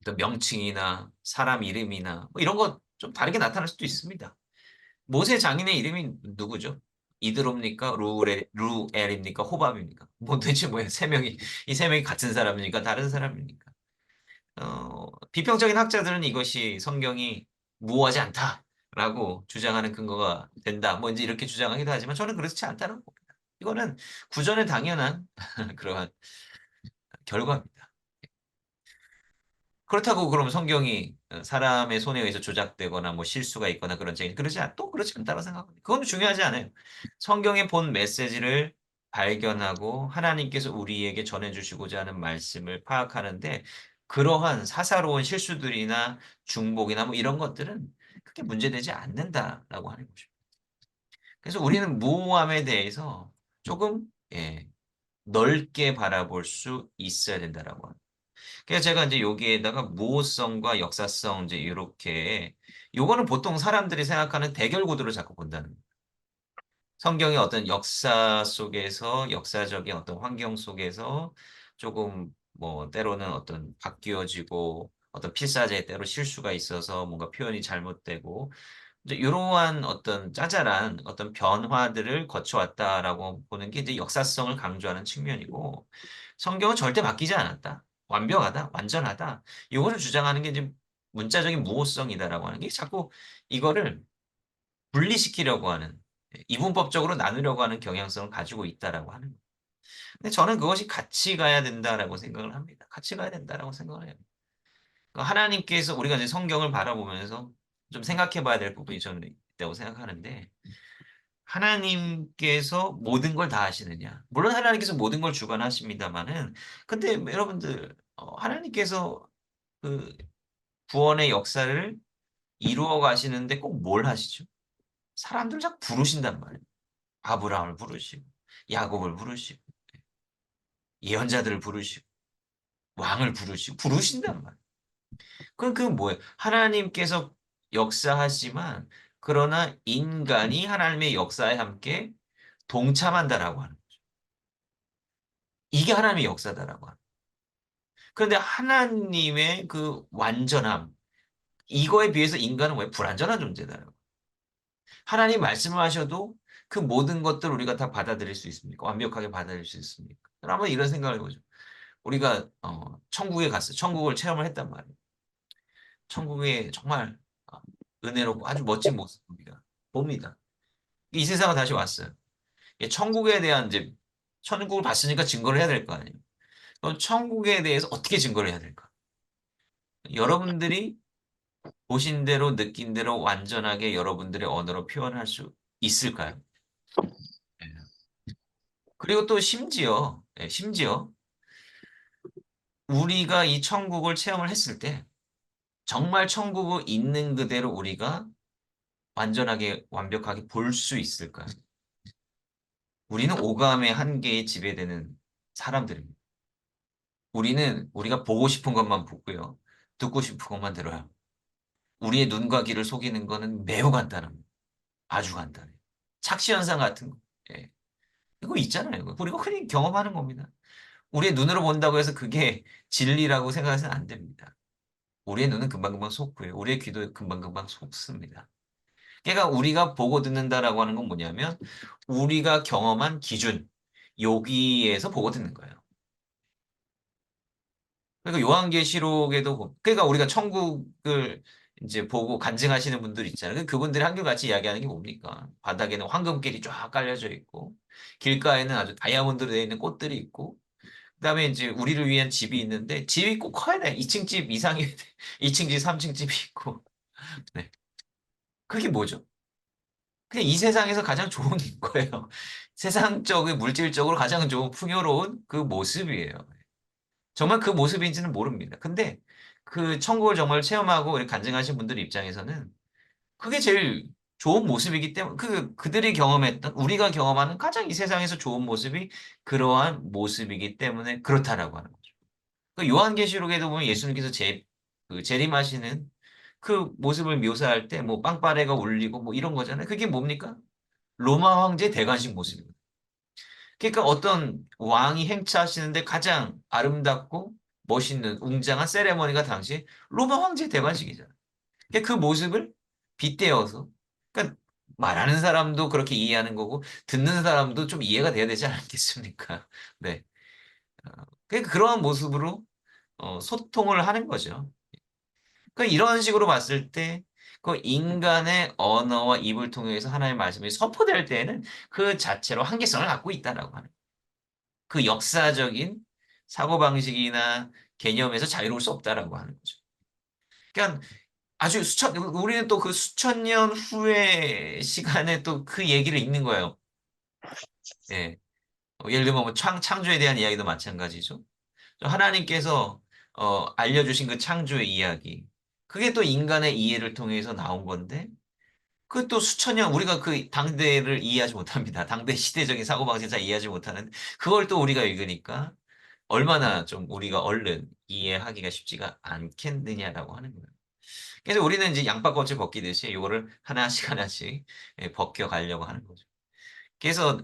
어떤 명칭이나 사람 이름이나 뭐 이런 거 좀 다르게 나타날 수도 있습니다. 모세 장인의 이름이 누구죠? 이드롭니까? 루엘입니까? 호밥입니까? 뭐 대체 뭐야? 세 명이 이 세 명이 같은 사람입니까? 다른 사람입니까? 비평적인 학자들은 이것이 성경이 무오하지 않다라고 주장하는 근거가 된다. 뭐 이제 이렇게 주장하기도 하지만 저는 그렇지 않다는 겁니다. 이거는 구전에 당연한 그러한 결과입니다. 그렇다고 그럼 성경이 사람의 손에 의해서 조작되거나 뭐 실수가 있거나 또 그렇지 않다고 생각합니다. 그건 중요하지 않아요. 성경의 본 메시지를 발견하고 하나님께서 우리에게 전해주시고자 하는 말씀을 파악하는데 그러한 사사로운 실수들이나 중복이나 뭐 이런 것들은 크게 문제되지 않는다라고 하는 것입니다. 그래서 우리는 무오함에 대해서 조금 넓게 바라볼 수 있어야 된다라고 합니다. 그래서 제가 이제 여기에다가 무호성과 역사성 이제 이렇게 요거는 보통 사람들이 생각하는 대결 구도를 자꾸 본다는 거예요. 성경의 어떤 역사 속에서 역사적인 어떤 환경 속에서 조금 뭐 때로는 어떤 바뀌어지고 어떤 필사제에 때로 실수가 있어서 뭔가 표현이 잘못되고 이제 이러한 어떤 짜잘한 어떤 변화들을 거쳐왔다라고 보는 게 이제 역사성을 강조하는 측면이고 성경은 절대 바뀌지 않았다. 완벽하다, 완전하다. 이거를 주장하는 게 이제 문자적인 무호성이다라고 하는 게 자꾸 이거를 분리시키려고 하는 이분법적으로 나누려고 하는 경향성을 가지고 있다라고 하는 거예요. 근데 저는 그것이 같이 가야 된다라고 생각을 합니다. 같이 가야 된다라고 생각을 해요. 그러니까 하나님께서 우리가 이제 성경을 바라보면서 좀 생각해 봐야 될 부분이 저는 있다고 생각하는데 하나님께서 모든 걸 다 하시느냐? 물론 하나님께서 모든 걸 주관하십니다만은 근데 여러분들 하나님께서 그 구원의 역사를 이루어 가시는데 꼭 뭘 하시죠? 사람들 자꾸 부르신단 말이에요. 아브라함을 부르시고 야곱을 부르시고 예언자들을 부르시고 왕을 부르시고 부르신단 말이에요. 그럼 그건 뭐예요? 하나님께서 역사하지만 그러나 인간이 하나님의 역사에 함께 동참한다라고 하는 거죠. 이게 하나님의 역사다라고 하는. 그런데 하나님의 그 완전함 이거에 비해서 인간은 왜 불완전한 존재다. 하나님 말씀을 하셔도 그 모든 것들 우리가 다 받아들일 수 있습니까? 완벽하게 받아들일 수 있습니까? 한번 이런 생각을 해보죠. 우리가 천국에 갔어요. 천국을 체험을 했단 말이에요. 천국에 정말 어, 은혜롭고 아주 멋진 모습 우리가 봅니다. 이 세상을 다시 왔어요. 천국에 대한 이제 천국을 봤으니까 증거를 해야 될 거 아니에요. 그럼 천국에 대해서 어떻게 증거를 해야 될까? 여러분들이 보신 대로 느낀 대로 완전하게 여러분들의 언어로 표현할 수 있을까요? 예. 그리고 또 심지어 우리가 이 천국을 체험을 했을 때 정말 천국을 있는 그대로 우리가 완전하게 완벽하게 볼 수 있을까요? 우리는 오감의 한계에 지배되는 사람들입니다. 우리는 우리가 보고 싶은 것만 보고요. 듣고 싶은 것만 들어요. 우리의 눈과 귀를 속이는 거는 매우 간단합니다. 아주 간단해요. 착시현상 같은 거. 예. 이거 있잖아요. 우리가 흔히 경험하는 겁니다. 우리의 눈으로 본다고 해서 그게 진리라고 생각해서는 안 됩니다. 우리의 눈은 금방금방 속고요. 우리의 귀도 금방금방 속습니다. 그러니까 우리가 보고 듣는다라고 하는 건 뭐냐면 우리가 경험한 기준, 여기에서 보고 듣는 거예요. 그러니까 요한계시록에도 그러니까 우리가 천국을 이제 보고 간증하시는 분들 있잖아요. 그분들이 한결같이 이야기하는 게 뭡니까? 바닥에는 황금길이 쫙 깔려져 있고, 길가에는 아주 다이아몬드로 되어 있는 꽃들이 있고, 그다음에 이제 우리를 위한 집이 있는데, 집이 꼭 커야 돼. 2층 집 이상이, 2층 집, 3층 집이 있고. 네. 그게 뭐죠? 그냥 이 세상에서 가장 좋은 거예요. 세상적인 물질적으로 가장 좋은 풍요로운 그 모습이에요. 정말 그 모습인지는 모릅니다. 근데 그 천국을 정말 체험하고 우리 간증하신 분들 입장에서는 그게 제일 좋은 모습이기 때문에 그들이 경험했던 우리가 경험하는 가장 이 세상에서 좋은 모습이 그러한 모습이기 때문에 그렇다라고 하는 거죠. 그 요한계시록에도 보면 예수님께서 그 재림하시는 그 모습을 묘사할 때 뭐 빵빠레가 울리고 뭐 이런 거잖아요. 그게 뭡니까? 로마 황제 대관식 모습입니다. 그러니까 어떤 왕이 행차하시는데 가장 아름답고 멋있는 웅장한 세레머니가 당시 로마 황제 대관식이잖아요. 그러니까 그 모습을 빗대어서 그러니까 말하는 사람도 그렇게 이해하는 거고 듣는 사람도 좀 이해가 돼야 되지 않겠습니까? 네. 그러니까 그러한 모습으로 소통을 하는 거죠. 그러니까 이런 식으로 봤을 때 그 인간의 언어와 입을 통해서 하나님의 말씀이 선포될 때에는 그 자체로 한계성을 갖고 있다라고 하는 그 역사적인 사고방식이나 개념에서 자유로울 수 없다라고 하는 거죠. 그러니까 아주 우리는 또 그 수천 년 후의 시간에 또 그 얘기를 읽는 거예요. 예. 예를 들면 뭐 창조에 대한 이야기도 마찬가지죠. 하나님께서 알려주신 그 창조의 이야기. 그게 또 인간의 이해를 통해서 나온 건데, 그 또 수천 년, 우리가 그 당대를 이해하지 못합니다. 당대 시대적인 사고방식을 잘 이해하지 못하는, 그걸 또 우리가 읽으니까, 얼마나 좀 우리가 얼른 이해하기가 쉽지가 않겠느냐라고 하는 거예요. 그래서 우리는 이제 양파껍질 벗기듯이 이거를 하나씩 하나씩 벗겨 가려고 하는 거죠. 그래서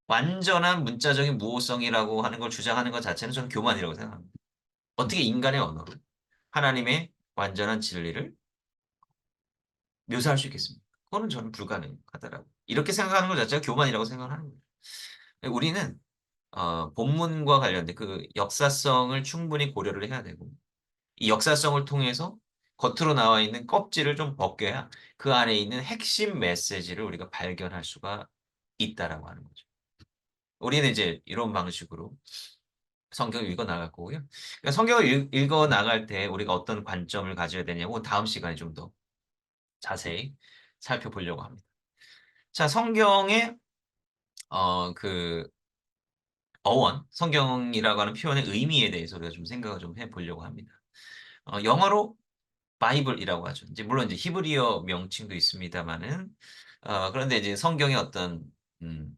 완전한 문자적인 무호성이라고 하는 걸 주장하는 것 자체는 저는 교만이라고 생각합니다. 어떻게 인간의 언어로 하나님의 완전한 진리를 묘사할 수 있겠습니까? 그거는 저는 불가능하다라고. 이렇게 생각하는 것 자체가 교만이라고 생각하는 거예요. 우리는 본문과 관련된 그 역사성을 충분히 고려를 해야 되고 이 역사성을 통해서 겉으로 나와 있는 껍질을 좀 벗겨야 그 안에 있는 핵심 메시지를 우리가 발견할 수가 있다라고 하는 거죠. 우리는 이제 이런 방식으로 성경을 읽어 나갈 거고요. 그러니까 성경을 읽어 나갈 때 우리가 어떤 관점을 가져야 되냐고 다음 시간에 좀 더 자세히 살펴보려고 합니다. 자, 성경의 그 성경이라고 하는 표현의 의미에 대해서 우리가 좀 생각을 좀 해보려고 합니다. 영어로 바이블이라고 하죠. 이제 물론 이제 히브리어 명칭도 있습니다만은 그런데 이제 성경의 어떤 음,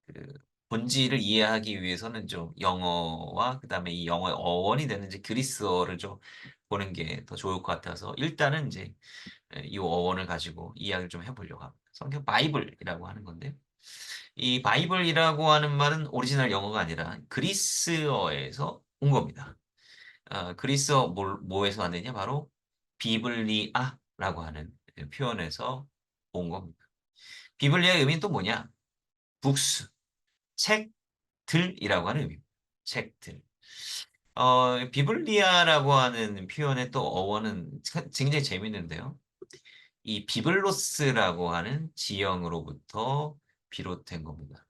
그 본질을 이해하기 위해서는 좀 영어와 그다음에 이 영어의 어원이 되는 이제 그리스어를 좀 보는 게 더 좋을 것 같아서 일단은 이제 이 어원을 가지고 이야기를 좀 해보려고 합니다. 성경 바이블이라고 하는 건데 이 바이블이라고 하는 말은 오리지널 영어가 아니라 그리스어에서 온 겁니다. 그리스어 뭐에서 왔느냐? 바로 비블리아라고 하는 표현에서 온 겁니다. 비블리아의 의미는 또 뭐냐? 북스, 책들이라고 하는 의미입니다. 책들. 비블리아라고 하는 표현의 또 어원은 굉장히 재밌는데요. 이 비블로스라고 하는 지형으로부터 비롯된 겁니다.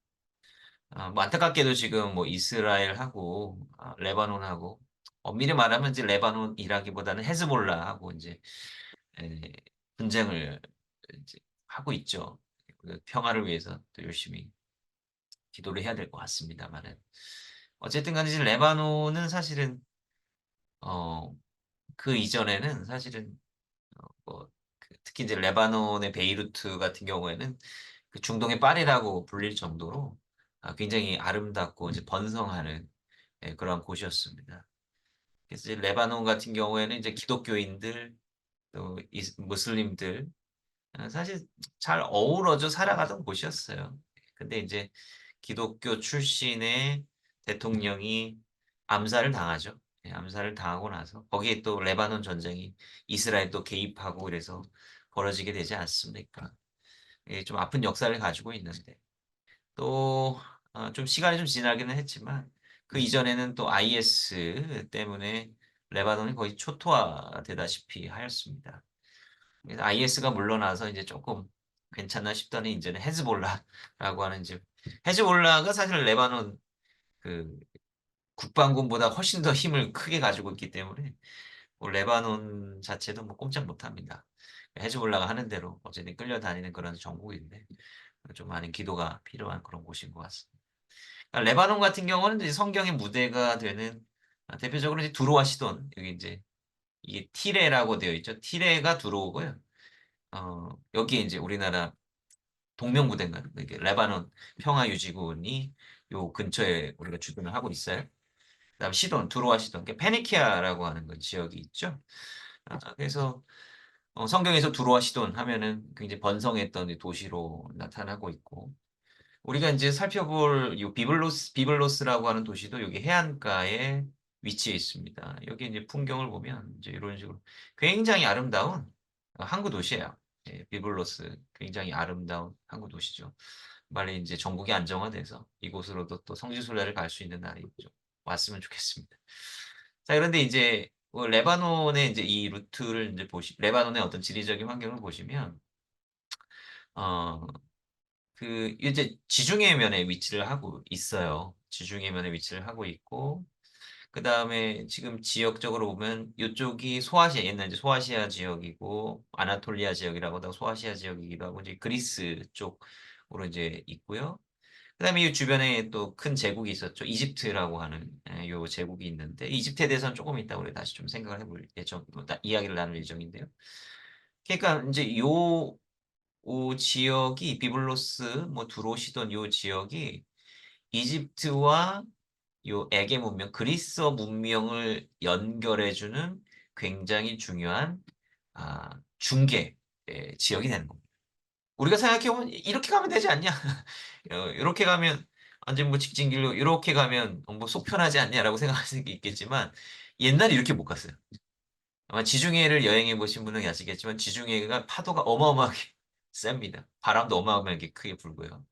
뭐 안타깝게도 지금 뭐 이스라엘하고 레바논하고 엄밀히 말하면 이제 레바논이라기보다는 헤즈볼라하고 이제 에, 분쟁을 이제 하고 있죠. 그 평화를 위해서 또 열심히 기도를 해야 될 것 같습니다만은 어쨌든 간에 이제 레바논은 사실은 어, 그 이전에는 사실은 뭐 특히 이제 레바논의 베이루트 같은 경우에는 그 중동의 파리라고 불릴 정도로 굉장히 아름답고 이제 번성하는 그런 곳이었습니다. 그래서 이제 레바논 같은 경우에는 이제 기독교인들 또 무슬림들 사실 잘 어우러져 살아가던 곳이었어요. 근데 이제 기독교 출신의 대통령이 암살을 당하죠. 암살을 당하고 나서 거기에 또 레바논 전쟁이 이스라엘 또 개입하고 그래서 벌어지게 되지 않습니까? 좀 아픈 역사를 가지고 있는데 또 좀 시간이 좀 지나기는 했지만 그 이전에는 또 IS 때문에 레바논이 거의 초토화되다시피 하였습니다. 그래서 IS가 물러나서 이제 조금 괜찮나 싶더니 이제는 헤즈볼라라고 하는 집. 헤즈볼라가 사실 레바논 그 국방군보다 훨씬 더 힘을 크게 가지고 있기 때문에 뭐 레바논 자체도 뭐 꼼짝 못합니다. 헤즈볼라가 하는 대로 어쨌든 끌려다니는 그런 정국인데 좀 많은 기도가 필요한 그런 곳인 것 같습니다. 그러니까 레바논 같은 경우는 이제 성경의 무대가 되는 대표적으로 이제 두로와 시돈 여기 이제 이게 티레라고 되어 있죠. 티레가 두로고요. 여기에 이제 우리나라 동명부대인가 이게 레바논 평화유지군이 요 근처에 우리가 주둔을 하고 있어요. 그다음 시돈, 두로와 시돈, 페니키아라고 하는 그 지역이 있죠. 그래서 성경에서 두로와 시돈 하면은 굉장히 번성했던 이 도시로 나타나고 있고 우리가 이제 살펴볼 이 비블로스라고 하는 도시도 여기 해안가에 위치해 있습니다. 여기 이제 풍경을 보면 이제 이런 식으로 굉장히 아름다운 항구 도시예요. 예, 비블로스 굉장히 아름다운 항구 도시죠. 빨리 이제 전국이 안정화돼서 이곳으로도 또 성지순례를 갈 수 있는 날이 좀 왔으면 좋겠습니다. 자, 그런데 이제 레바논의 이제 이 루트를 이제 레바논의 어떤 지리적인 환경을 보시면 어, 그 이제 지중해면에 위치를 하고 있어요. 지중해면에 위치를 하고 있고 그 다음에 지금 지역적으로 보면 이쪽이 소아시아 옛날 이제 소아시아 지역이고 아나톨리아 지역이라고 하다가 소아시아 지역이기도 하고 이제 그리스 쪽으로 이제 있고요. 그다음에 이 주변에 또 큰 제국이 있었죠. 이집트라고 하는 요 제국이 있는데 이집트에 대해서는 조금 이따 우리 다시 좀 생각을 해볼 예정, 이야기를 나눌 예정인데요. 그러니까 이제 요 지역이 비블로스 뭐 두로시돈 요 지역이 이집트와 요 에게 문명, 그리스어 문명을 연결해주는 굉장히 중요한 중개 지역이 되는 겁니다. 우리가 생각해보면 이렇게 가면 되지 않냐? 이렇게 가면 완전 뭐 직진길로 이렇게 가면 뭐 속편하지 않냐라고 생각할 수 있겠지만 옛날에 이렇게 못 갔어요. 아마 지중해를 여행해 보신 분은 아시겠지만 지중해가 파도가 어마어마하게 셉니다. 바람도 어마어마하게 크게 불고요.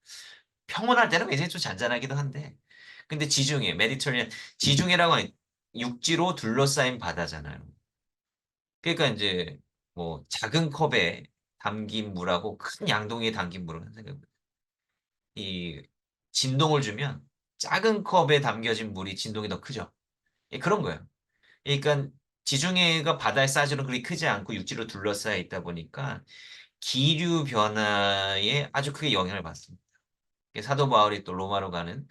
평온할 때는 굉장히 좀 잔잔하기도 한데 근데 지중해, 메디터리안 지중해라고 하는 육지로 둘러싸인 바다잖아요. 그러니까 이제 뭐 작은 컵에 담긴 물하고 큰 양동이에 담긴 물은 이 진동을 주면 작은 컵에 담겨진 물이 진동이 더 크죠. 예, 그런 거예요. 그러니까 지중해가 바다의 사이즈는 그리 크지 않고 육지로 둘러싸여 있다 보니까 기류 변화에 아주 크게 영향을 받습니다. 사도 바울이 또 로마로 가는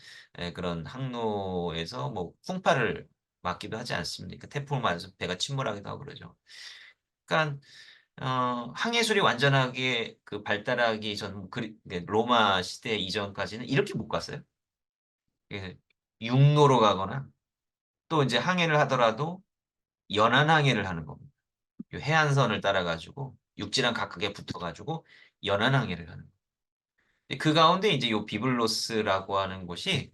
그런 항로에서 뭐 풍파를 맞기도 하지 않습니까? 태풍을 맞아서 배가 침몰하기도 하고 그러죠. 그러니까 항해술이 완전하게 그 발달하기 전 로마 시대 이전까지는 이렇게 못 갔어요. 예, 육로로 가거나 또 이제 항해를 하더라도 연안 항해를 하는 겁니다. 요 해안선을 따라 가지고 육지랑 각각에 붙어 가지고 연안 항해를 하는 거예요. 그 가운데 이제 요 비블로스라고 하는 곳이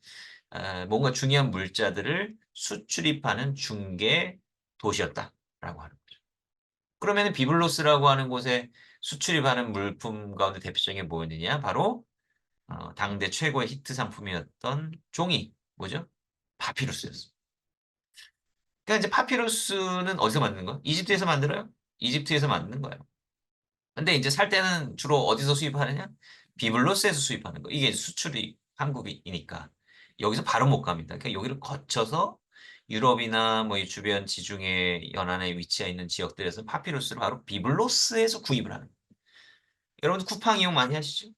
뭔가 중요한 물자들을 수출입하는 중개 도시였다라고 하는 거죠. 그러면 비블로스라고 하는 곳에 수출입하는 물품 가운데 대표적인 게 뭐였느냐? 바로 당대 최고의 히트 상품이었던 종이 뭐죠? 파피루스였습니다. 그러니까 이제 파피루스는 어디서 만드는 거야? 이집트에서 만들어요? 이집트에서 만드는 거예요. 근데 이제 살 때는 주로 어디서 수입하느냐? 비블로스에서 수입하는 거. 이게 수출이 한국이니까 여기서 바로 못 갑니다. 그러니까 여기를 거쳐서 유럽이나 뭐 이 주변 지중해 연안에 위치해 있는 지역들에서 파피루스를 바로 비블로스에서 구입을 하는 거예요. 여러분들 쿠팡 이용 많이 하시죠?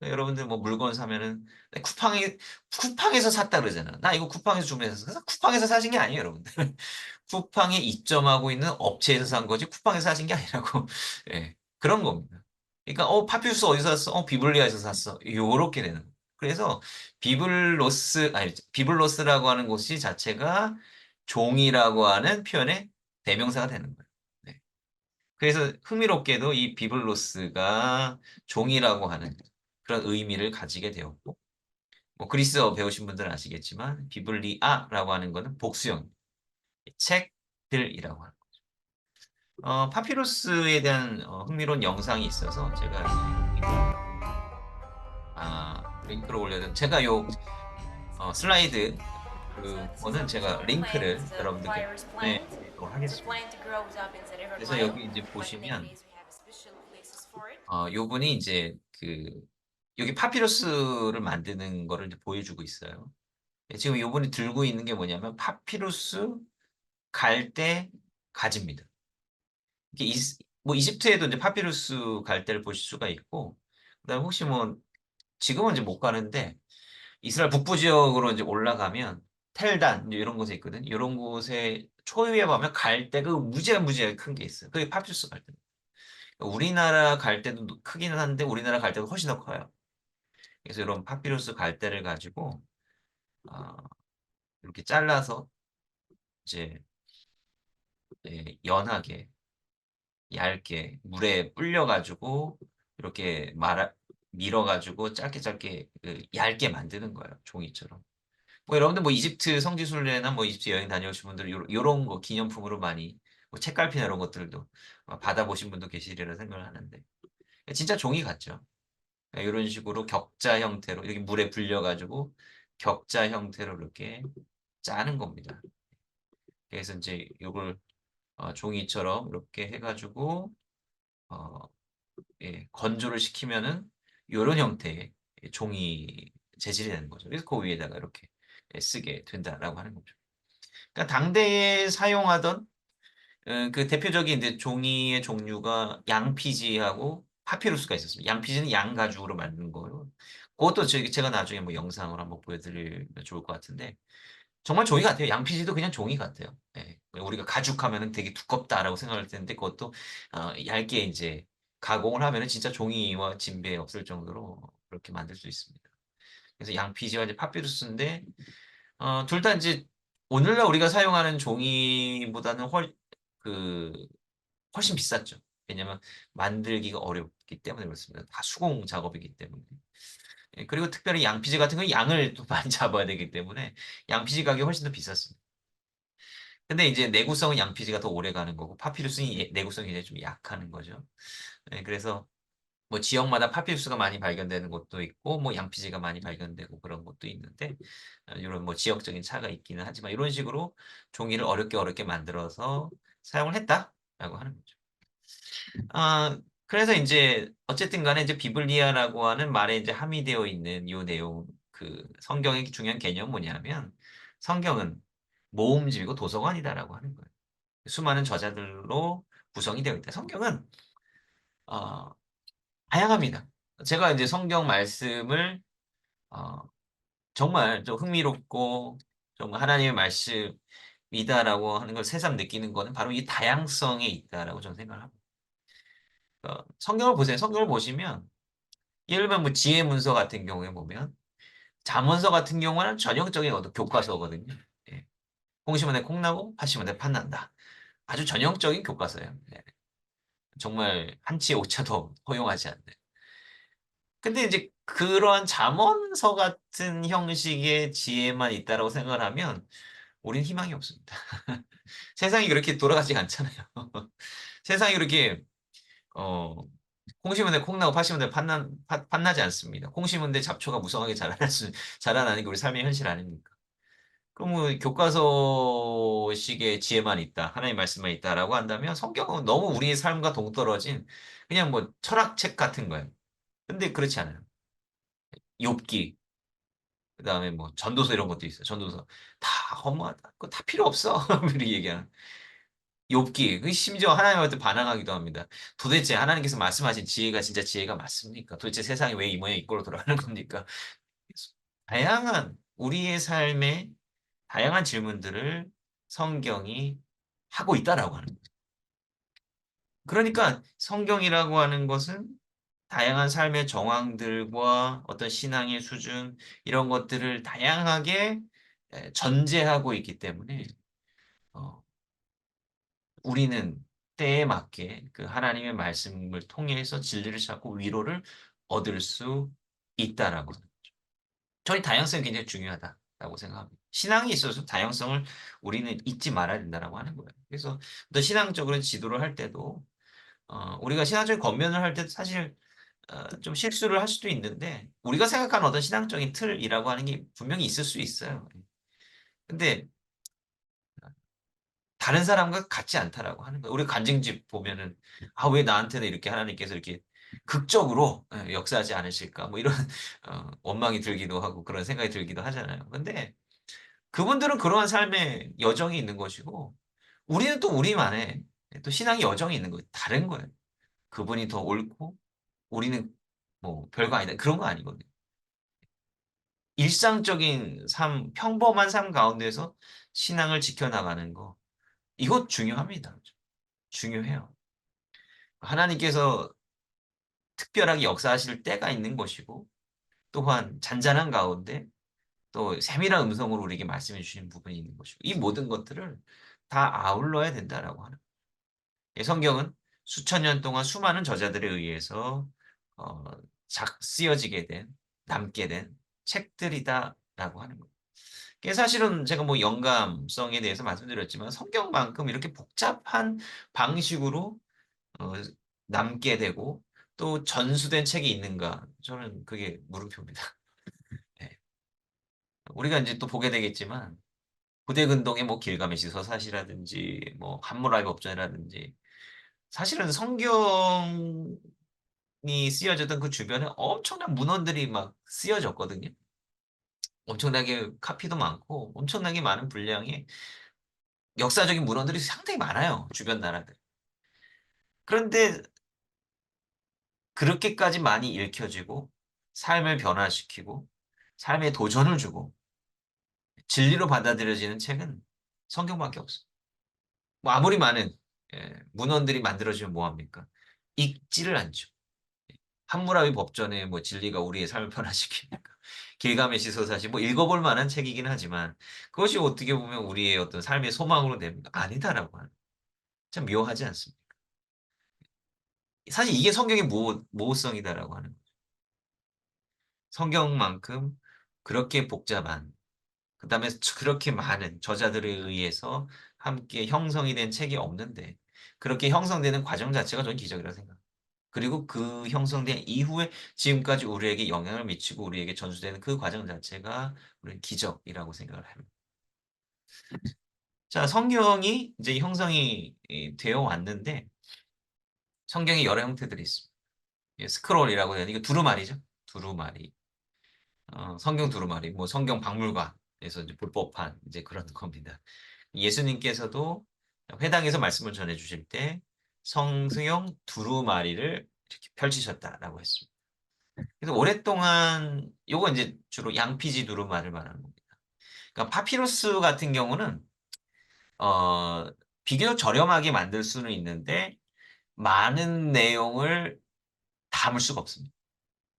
여러분들 뭐 물건 사면은 네, 쿠팡에서 샀다 그러잖아. 나 이거 쿠팡에서 주문해서 그래서 쿠팡에서 사신 게 아니에요, 여러분들. 쿠팡에 입점하고 있는 업체에서 산 거지 쿠팡에서 사신 게 아니라고. 예, 그런 겁니다. 그러니까 파피루스 어디서 샀어? 비블리아에서 샀어. 요렇게 되는 거예요. 그래서 비블로스라고 하는 곳이 자체가 종이라고 하는 표현의 대명사가 되는 거예요. 네. 그래서 흥미롭게도 이 비블로스가 종이라고 하는 그런 의미를 가지게 되었고, 뭐 그리스어 배우신 분들은 아시겠지만 비블리아라고 하는 것은 복수형 책들이라고 하는 거죠. 파피루스에 대한 흥미로운 영상이 있어서 제가 링크를 올려둔 제가 요 슬라이드 그거는 제가 링크를 여러분들께 Fires plant. 보내드리도록 The 하겠습니다. plant grows up inside 그래서 everpile, 여기 이제 but the thing 보시면 is we have a special 요분이 이제 여기 파피루스를 만드는 거를 이제 보여주고 있어요. 예, 지금 요분이 들고 있는 게 뭐냐면 파피루스 갈대 가지입니다. 이게 뭐 이집트에도 이제 파피루스 갈대를 보실 수가 있고, 그다음에 혹시 뭐 지금은 이제 못 가는데 이스라엘 북부 지역으로 이제 올라가면 텔단 이제 이런 곳에 있거든. 이런 곳에 초유에 보면 갈대 무지하게 큰 게 있어요. 그게 파피루스 갈대. 우리나라 갈대도 크기는 한데 우리나라 갈대도 훨씬 더 커요. 그래서 이런 파피루스 갈대를 가지고 아, 이렇게 잘라서 이제 연하게 얇게 물에 불려가지고 이렇게 밀어가지고 짧게 얇게 만드는 거예요. 종이처럼. 뭐 여러분들 뭐 이집트 성지순례나 뭐 이집트 여행 다녀오신 분들 요런 거 기념품으로 많이 뭐 책갈피나 이런 것들도 받아보신 분도 계시리라 생각을 하는데 진짜 종이 같죠. 이런 식으로 격자 형태로 여기 물에 불려가지고 격자 형태로 이렇게 짜는 겁니다. 그래서 이제 이걸 종이처럼 이렇게 해가지고 어, 건조를 시키면은 이런 형태의 종이 재질이 되는 거죠. 그래서 그 위에다가 이렇게 쓰게 된다라고 하는 거죠. 그러니까 당대에 사용하던 그 대표적인 이제 종이의 종류가 양피지하고 파피루스가 있었습니다. 양피지는 양 가죽으로 만든 거예요. 그것도 제가 나중에 뭐 영상으로 한번 보여드리면 좋을 것 같은데 정말 종이 같아요. 양피지도 그냥 종이 같아요. 예. 우리가 가죽하면은 되게 두껍다라고 생각할 텐데 그것도 얇게 이제 가공을 하면은 진짜 종이와 진배 없을 정도로 그렇게 만들 수 있습니다. 그래서 양피지와 이제 파피루스인데 둘 다 이제 오늘날 우리가 사용하는 종이보다는 그 훨씬 비쌌죠. 왜냐면 만들기가 어렵기 때문에 그렇습니다. 다 수공 작업이기 때문에. 예, 그리고 특별히 양피지 같은 건 양을 또 많이 잡아야 되기 때문에 양피지 가격이 훨씬 더 비쌌습니다. 근데 이제 내구성은 양피지가 더 오래 가는 거고 파피루스는 내구성이 이제 좀 약하는 거죠. 예, 그래서 뭐 지역마다 파피루스가 많이 발견되는 곳도 있고 뭐 양피지가 많이 발견되고 그런 곳도 있는데 이런 뭐 지역적인 차가 있기는 하지만 이런 식으로 종이를 어렵게 만들어서 사용을 했다라고 하는 거죠. 그래서 이제 어쨌든 간에 이제 비블리아라고 하는 말에 이제 함의되어 있는 요 내용 성경의 중요한 개념은 뭐냐면 성경은 모음집이고 도서관이다라고 하는 거예요. 수많은 저자들로 구성이 되어 있다. 성경은 어, 다양합니다. 제가 이제 성경 말씀을 어, 정말 좀 흥미롭고 정말 하나님의 말씀이다라고 하는 걸 새삼 느끼는 거는 바로 이 다양성에 있다라고 저는 생각을 합니다. 성경을 보세요. 성경을 보시면 예를 들면 뭐 지혜 문서 같은 경우에 보면 잠언서 같은 경우는 전형적인 어떤 교과서거든요. 예. 콩 심은 데 콩나고 팥 심은 데 팥난다. 아주 전형적인 교과서예요. 예. 정말 한치의 오차도 허용하지 않는. 근데 이제 그러한 잠언서 같은 형식의 지혜만 있다라고 생각을 하면 우린 희망이 없습니다. 세상이 그렇게 돌아가지 않잖아요. 세상이 그렇게 어, 콩 심은 데 콩나고 팥 심은 데 팥나지 않습니다. 콩 심은 데 잡초가 무성하게 자라나는 게 우리 삶의 현실 아닙니까? 그럼 뭐 교과서식의 지혜만 있다, 하나님 말씀만 있다라고 한다면 성경은 너무 우리의 삶과 동떨어진 그냥 뭐 철학책 같은 거예요. 근데 그렇지 않아요. 욥기, 그다음에 뭐 전도서 이런 것도 있어요. 전도서 다 허무하다. 그거 다 필요 없어. 우리 얘기하는. 욥기, 그 심지어 하나님한테 반항하기도 합니다. 도대체 하나님께서 말씀하신 지혜가 진짜 지혜가 맞습니까? 도대체 세상이 왜 이 모양 이꼴로 돌아가는 겁니까? 다양한 우리의 삶의 다양한 질문들을 성경이 하고 있다라고 하는 거예요. 그러니까 성경이라고 하는 것은 다양한 삶의 정황들과 어떤 신앙의 수준 이런 것들을 다양하게 전제하고 있기 때문에 어, 우리는 때에 맞게 그 하나님의 말씀을 통해서 진리를 찾고 위로를 얻을 수 있다라고. 저희 다양성이 굉장히 중요하다라고 생각합니다. 신앙에 있어서 다양성을 우리는 잊지 말아야 된다라고 하는 거예요. 그래서 또 신앙적으로 지도를 할 때도 우리가 신앙적인 권면을 할 때도 사실 좀 실수를 할 수도 있는데 우리가 생각하는 어떤 신앙적인 틀이라고 하는 게 분명히 있을 수 있어요. 근데 다른 사람과 같지 않다라고 하는 거예요. 우리 간증집 보면은 왜 나한테는 이렇게 하나님께서 이렇게 극적으로 역사하지 않으실까 뭐 이런 원망이 들기도 하고 그런 생각이 들기도 하잖아요. 근데 그분들은 그러한 삶의 여정이 있는 것이고 우리는 또 우리만의 또 신앙의 여정이 있는 거예요. 다른 거예요. 그분이 더 옳고 우리는 뭐 별거 아니다. 그런 거 아니거든요. 일상적인 삶, 평범한 삶 가운데서 신앙을 지켜나가는 거. 이거 중요합니다. 중요해요. 하나님께서 특별하게 역사하실 때가 있는 것이고 또한 잔잔한 가운데 또 세밀한 음성으로 우리에게 말씀해 주시는 부분이 있는 것이고 이 모든 것들을 다 아울러야 된다라고 하는 거예요. 성경은 수천 년 동안 수많은 저자들에 의해서 어, 쓰여지게 된 남게 된 책들이다라고 하는 거예요. 이게 사실은 제가 뭐 영감성에 대해서 말씀드렸지만 성경만큼 이렇게 복잡한 방식으로 어, 남게 되고 또 전수된 책이 있는가? 저는 그게 물음표입니다. 네. 우리가 이제 또 보게 되겠지만 고대 근동의 뭐 길가메시 서사시라든지 뭐 함무라비 법전이라든지 사실은 성경이 쓰여졌던 그 주변에 엄청난 문헌들이 막 쓰여졌거든요. 엄청나게 카피도 많고 엄청나게 많은 분량의 역사적인 문헌들이 상당히 많아요. 주변 나라들. 그런데 그렇게까지 많이 읽혀지고 삶을 변화시키고 삶에 도전을 주고 진리로 받아들여지는 책은 성경밖에 없어요. 뭐 아무리 많은 문헌들이 만들어지면 뭐합니까? 읽지를 않죠. 함무라비 법전에 뭐 진리가 우리의 삶을 변화시킵니까? 길가메시 서사시 뭐 읽어볼 만한 책이긴 하지만 그것이 어떻게 보면 우리의 어떤 삶의 소망으로 됩니까? 아니다라고 하는 참 묘하지 않습니까? 사실 이게 성경의 모호성이다라고 하는 거죠. 성경만큼 그렇게 복잡한 그다음에 그렇게 많은 저자들에 의해서 함께 형성이 된 책이 없는데 그렇게 형성되는 과정 자체가 저는 기적이라고 생각합니다. 그리고 그 형성된 이후에 지금까지 우리에게 영향을 미치고 우리에게 전수되는 그 과정 자체가 우리는 기적이라고 생각을 합니다. 자, 성경이 이제 형성이 되어 왔는데 성경이 여러 형태들이 있습니다. 예, 스크롤이라고 해야 되는 이거 두루마리죠. 두루마리. 성경 두루마리, 뭐 성경 박물관에서 이제 볼 법한 이제 그런 겁니다. 예수님께서도 회당에서 말씀을 전해 주실 때 성수형 두루마리를 이렇게 펼치셨다라고 했습니다. 그래서 오랫동안 요거 이제 주로 양피지 두루마리를 말하는 겁니다. 그러니까 파피루스 같은 경우는 어 비교적 저렴하게 만들 수는 있는데 많은 내용을 담을 수가 없습니다.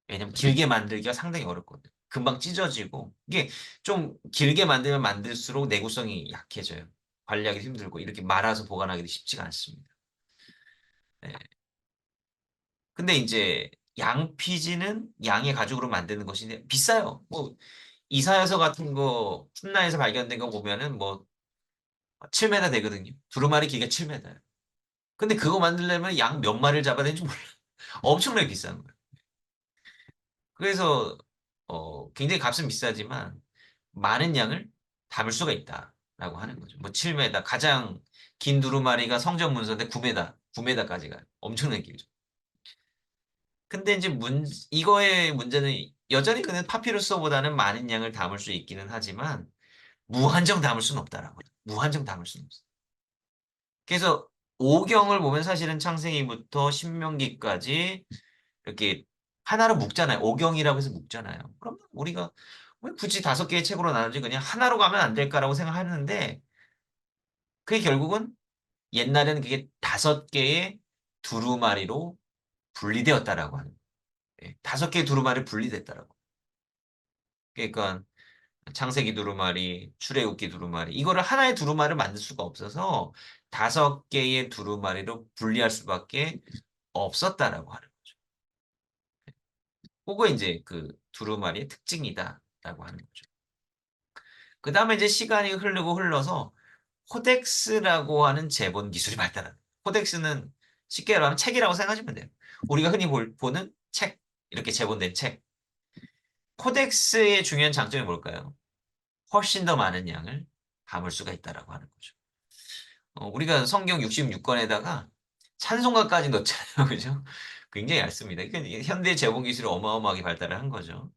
왜냐면 길게 만들기가 상당히 어렵거든요. 금방 찢어지고 이게 좀 길게 만들면 만들수록 내구성이 약해져요. 관리하기 힘들고 이렇게 말아서 보관하기도 쉽지가 않습니다. 네. 근데 이제 양피지는 양의 가죽으로 만드는 것인데 비싸요. 뭐 이사야서 같은 거 푼나에서 발견된 거 보면은 뭐 7m 되거든요. 두루마리 길이가 7m예요. 근데 그거 만들려면 양 몇 마리를 잡아야 되는지 몰라. 엄청나게 비싼 거예요. 그래서 굉장히 값은 비싸지만 많은 양을 담을 수가 있다라고 하는 거죠. 뭐 7m 가장 긴 두루마리가 성전 문서인데 9m, 9m까지 가요. 엄청나게 길죠. 근데 이제 이거의 문제는 여전히 그는 파피루스보다는 많은 양을 담을 수 있기는 하지만 무한정 담을 수는 없다라고. 무한정 담을 수는 없어. 그래서 오경을 보면 사실은 창세기부터 신명기까지 이렇게 하나로 묶잖아요. 오경이라고 해서 묶잖아요. 그럼 우리가 왜 굳이 5개의 책으로 나누지 그냥 하나로 가면 안 될까라고 생각하는데 그게 결국은 옛날에는 그게 5개의 두루마리로 분리되었다라고 하는 거예요. 5개의 두루마리 분리됐다라고. 그러니까 창세기 두루마리, 출애굽기 두루마리 이거를 하나의 두루마리를 만들 수가 없어서 5개의 두루마리로 분리할 수밖에 없었다라고 하는 거죠. 그거 이제 그 두루마리의 특징이다라고 하는 거죠. 그 다음에 이제 시간이 흐르고 흘러서 코덱스라고 하는 제본 기술이 발달한. 코덱스는 쉽게 말하면 책이라고 생각하시면 돼요. 우리가 흔히 보는 책, 이렇게 제본된 책. 코덱스의 중요한 장점이 뭘까요? 훨씬 더 많은 양을 담을 수가 있다라고 하는 거죠. 우리가 성경 66권에다가 찬송가까지 넣잖아요. 그죠? 굉장히 얇습니다. 그러니까 현대 제본 기술이 어마어마하게 발달을 한 거죠.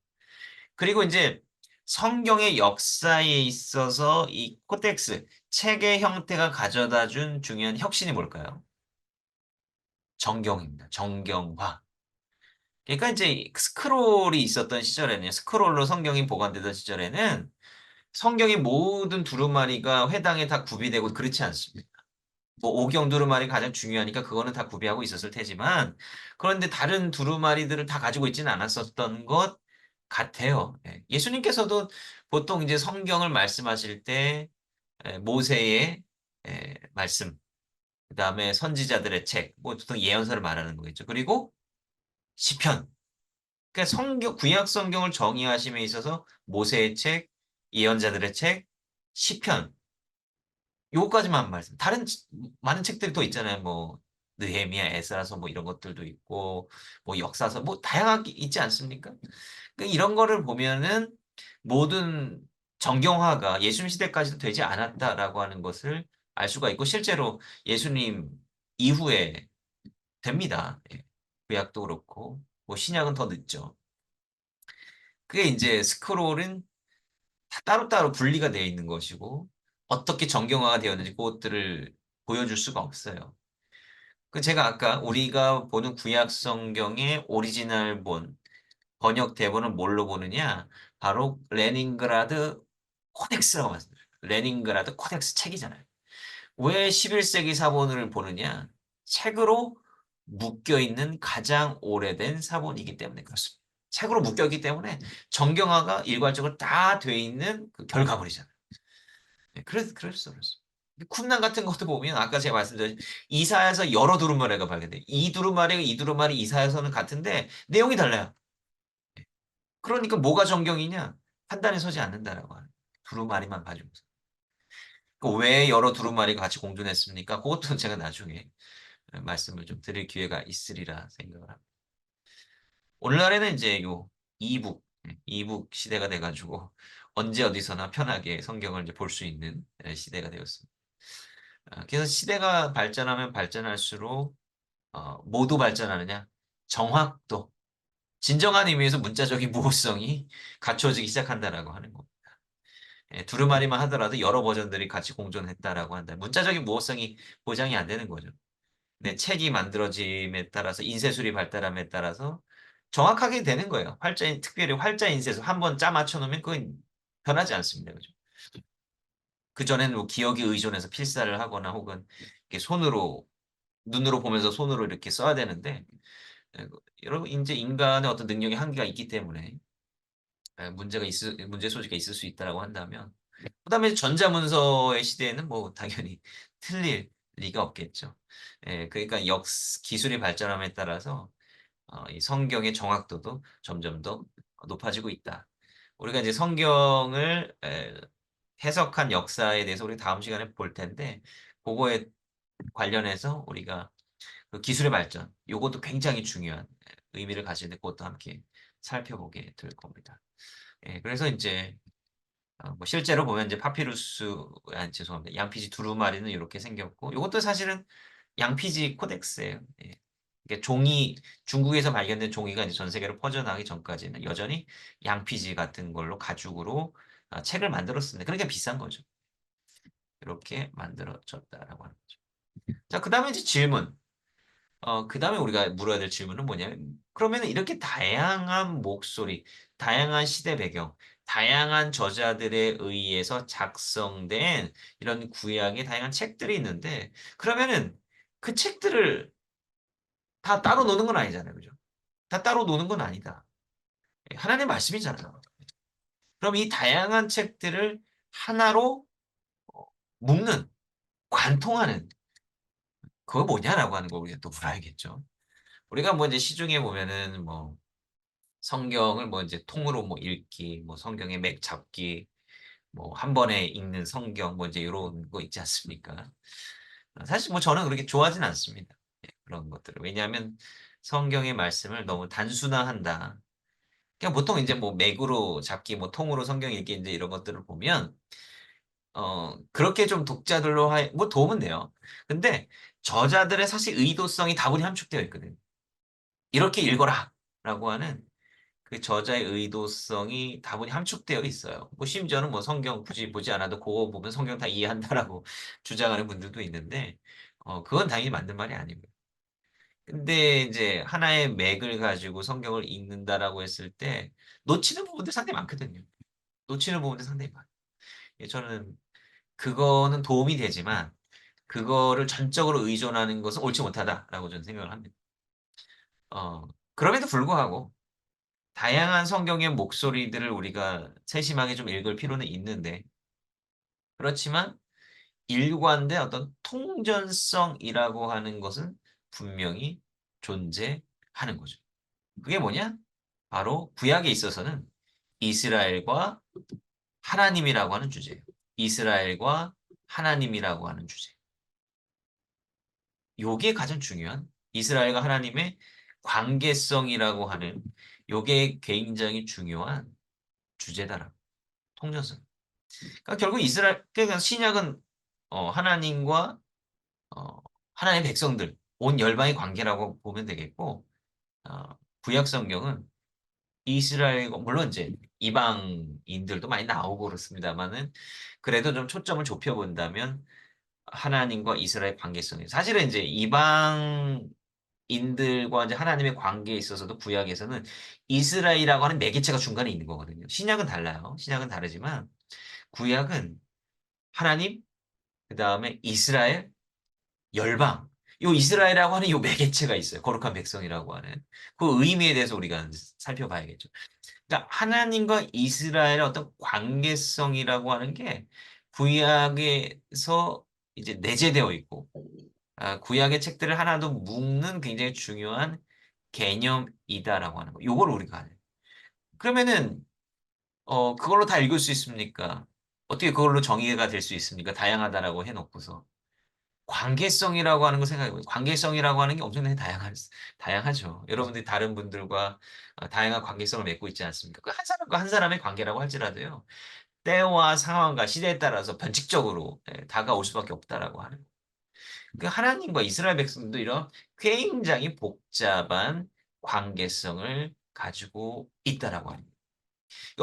그리고 이제 성경의 역사에 있어서 이 코덱스, 책의 형태가 가져다 준 중요한 혁신이 뭘까요? 정경입니다. 정경화. 그러니까 이제 스크롤이 있었던 시절에는, 스크롤로 성경이 보관되던 시절에는 성경의 모든 두루마리가 회당에 다 구비되고 그렇지 않습니다. 뭐 오경 두루마리 가장 중요하니까 그거는 다 구비하고 있었을 테지만, 그런데 다른 두루마리들을 다 가지고 있지는 않았었던 것 같아요. 예. 예수님께서도 보통 이제 성경을 말씀하실 때 모세의 말씀, 그다음에 선지자들의 책, 뭐 보통 예언서를 말하는 거겠죠. 그리고 시편. 그러니까 성경, 구약 성경을 정의하심에 있어서 모세의 책, 예언자들의 책, 시편, 요거까지만 말씀. 다른 많은 책들이 또 있잖아요. 뭐 느헤미야, 에스라서 뭐 이런 것들도 있고, 뭐 역사서 뭐 다양하게 있지 않습니까? 그러니까 이런 거를 보면은 모든 정경화가 예수님 시대까지도 되지 않았다라고 하는 것을 알 수가 있고, 실제로 예수님 이후에 됩니다. 예. 구약도 그렇고 뭐 신약은 더 늦죠. 그게 이제 스크롤은 다 따로따로 분리가 되어 있는 것이고, 어떻게 정경화가 되었는지 그것들을 보여줄 수가 없어요. 그 제가 아까 우리가 보는 구약 성경의 오리지널 본 번역 대본은 뭘로 보느냐? 바로 레닌그라드 코덱스라고 말씀드려요. 레닌그라드 코덱스 책이잖아요. 왜 11세기 사본을 보느냐? 책으로 묶여 있는 가장 오래된 사본이기 때문에 그렇습니다. 책으로 묶여 있기 때문에 정경화가 일괄적으로 다 돼 있는 그 결과물이잖아요. 네, 그랬어. 쿰난 같은 것도 보면 아까 제가 말씀드린 이사야서 여러 두루마리가 발견돼. 이 두루마리가 이 두루마리 이사야서는 같은데 내용이 달라요. 그러니까 뭐가 정경이냐? 판단에 서지 않는다라고 하는. 두루마리만 가지고서. 왜 여러 두루마리가 같이 공존했습니까? 그것도 제가 나중에 말씀을 좀 드릴 기회가 있으리라 생각을 합니다. 오늘날에는 이제 요 이북 시대가 돼가지고 언제 어디서나 편하게 성경을 이제 볼 수 있는 시대가 되었습니다. 그래서 시대가 발전하면 발전할수록 모두 발전하느냐? 정확도, 진정한 의미에서 문자적인 모호성이 갖춰지기 시작한다라고 하는 겁니다. 두루마리만 하더라도 여러 버전들이 같이 공존했다라고 한다. 문자적인 모호성이 보장이 안 되는 거죠. 네, 책이 만들어짐에 따라서 인쇄술이 발달함에 따라서 정확하게 되는 거예요. 특별히 활자 인쇄술 한 번 짜 맞춰 놓으면 그건 변하지 않습니다. 그죠? 그전에는 뭐 기억에 의존해서 필사를 하거나 혹은 이렇게 눈으로 보면서 손으로 이렇게 써야 되는데, 여러분, 이제 인간의 어떤 능력의 한계가 있기 때문에 문제 소지가 있을 수 있다라고 한다면, 그다음에 전자문서의 시대에는 뭐 당연히 틀릴 리가 없겠죠. 그러니까 기술이 발전함에 따라서 이 성경의 정확도도 점점 더 높아지고 있다. 우리가 이제 성경을 해석한 역사에 대해서 우리 다음 시간에 볼 텐데, 그거에 관련해서 우리가 그 기술의 발전, 요것도 굉장히 중요한 의미를 가지는데 그것도 함께 살펴보게 될 겁니다. 그래서 이제 뭐 실제로 보면 이제 죄송합니다. 양피지 두루마리는 이렇게 생겼고, 이것도 사실은 양피지 코덱스예요. 이게 중국에서 발견된 종이가 이제 전 세계로 퍼져나가기 전까지는 여전히 양피지 같은 걸로 가죽으로 책을 만들었습니다. 그러니까 비싼 거죠. 이렇게 만들어졌다라고 하는 거죠. 자, 그 다음에 이제 질문. 그 다음에 우리가 물어야 될 질문은 뭐냐면, 그러면 이렇게 다양한 목소리, 다양한 시대 배경, 다양한 저자들에 의해서 작성된 이런 구약의 다양한 책들이 있는데, 그러면은 그 책들을 다 따로 노는 건 아니잖아요. 그죠? 다 따로 노는 건 아니다. 하나님의 말씀이잖아요. 그럼 이 다양한 책들을 하나로 어, 묶는, 관통하는, 그거 뭐냐라고 하는 거 우리가 또 물어야겠죠. 우리가 뭐 이제 시중에 보면은 뭐 성경을 뭐 이제 통으로 뭐 읽기, 뭐 성경의 맥 잡기, 뭐 한 번에 읽는 성경, 뭐 이제 이런 거 있지 않습니까? 사실 뭐 저는 그렇게 좋아하진 않습니다. 그런 것들을. 왜냐하면 성경의 말씀을 너무 단순화한다. 그냥 보통 이제 뭐 맥으로 잡기, 뭐 통으로 성경 읽기 이제 이런 것들을 보면 그렇게 좀 독자들로 뭐 도움은 돼요. 근데 저자들의 사실 의도성이 다분히 함축되어 있거든요. 이렇게 읽어라! 라고 하는 그 저자의 의도성이 다분히 함축되어 있어요. 뭐 심지어는 뭐 성경 굳이 보지 않아도 그거 보면 성경 다 이해한다라고 주장하는 분들도 있는데, 그건 당연히 맞는 말이 아니고요. 근데 이제 하나의 맥을 가지고 성경을 읽는다라고 했을 때 놓치는 부분들 상당히 많거든요. 놓치는 부분들 상당히 많아요. 예, 저는 그거는 도움이 되지만 그거를 전적으로 의존하는 것은 옳지 못하다라고 저는 생각을 합니다. 그럼에도 불구하고 다양한 성경의 목소리들을 우리가 세심하게 좀 읽을 필요는 있는데, 그렇지만 일관된 어떤 통전성이라고 하는 것은 분명히 존재하는 거죠. 그게 뭐냐? 바로 구약에 있어서는 이스라엘과 하나님이라고 하는 주제예요. 이스라엘과 하나님이라고 하는 주제. 요게 가장 중요한 이스라엘과 하나님의 관계성이라고 하는 요게 굉장히 중요한 주제다라고. 통전성. 그러니까 결국 그러니까 신약은 하나님과 어, 하나님의 백성들, 온 열방의 관계라고 보면 되겠고, 구약 성경은 이스라엘과 물론 이제 이방인들도 많이 나오고 그렇습니다만은 그래도 좀 초점을 좁혀 본다면 하나님과 이스라엘 관계성이 사실은 이제 이방인들과 이제 하나님의 관계에 있어서도 구약에서는 이스라엘이라고 하는 매개체가 중간에 있는 거거든요. 신약은 달라요. 신약은 다르지만 구약은 하나님, 그 다음에 이스라엘, 열방. 요 이스라엘이라고 하는 요 매개체가 있어요. 거룩한 백성이라고 하는. 그 의미에 대해서 우리가 살펴봐야겠죠. 그러니까 하나님과 이스라엘의 어떤 관계성이라고 하는 게 구약에서 이제 내재되어 있고, 구약의 책들을 하나도 묶는 굉장히 중요한 개념이다라고 하는 거. 요걸 우리가 알아요. 그러면은, 그걸로 다 읽을 수 있습니까? 어떻게 그걸로 정의가 될 수 있습니까? 다양하다라고 해놓고서. 관계성이라고 하는 거 생각해보세요. 관계성이라고 하는 게 엄청나게 다양하죠. 여러분들이 다른 분들과 다양한 관계성을 맺고 있지 않습니까? 그 한 사람과 한 사람의 관계라고 할지라도요. 때와 상황과 시대에 따라서 변칙적으로 다가올 수밖에 없다라고 하는. 그 하나님과 이스라엘 백성도 이런 굉장히 복잡한 관계성을 가지고 있다라고 합니다.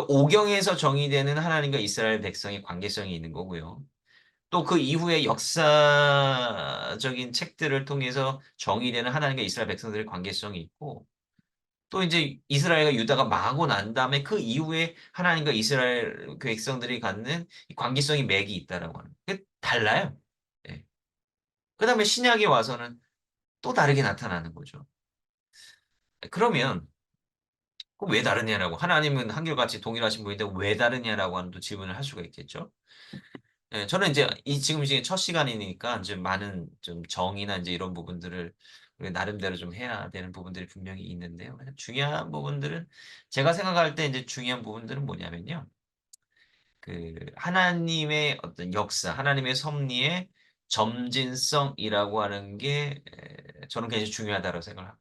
오경에서 정의되는 하나님과 이스라엘 백성의 관계성이 있는 거고요. 또 그 이후에 역사적인 책들을 통해서 정의되는 하나님과 이스라엘 백성들의 관계성이 있고, 또 이제 이스라엘과 유다가 망하고 난 다음에 그 이후에 하나님과 이스라엘 그 백성들이 갖는 이 관계성이 맥이 있다라고 하는. 그게 달라요. 예. 그 다음에 신약에 와서는 또 다르게 나타나는 거죠. 그러면 그럼 왜 다르냐라고 하나님은 한결같이 동일하신 분인데 왜 다르냐라고 하는 또 질문을 할 수가 있겠죠. 예, 저는 이제 지금 이제 첫 시간이니까 좀 많은 좀 정의나 이제 이런 부분들을 우리가 나름대로 좀 해야 되는 부분들이 분명히 있는데요. 중요한 부분들은 제가 생각할 때 이제 중요한 부분들은 뭐냐면요. 그 하나님의 어떤 역사, 하나님의 섭리의 점진성이라고 하는 게 저는 굉장히 중요하다고 생각합니다.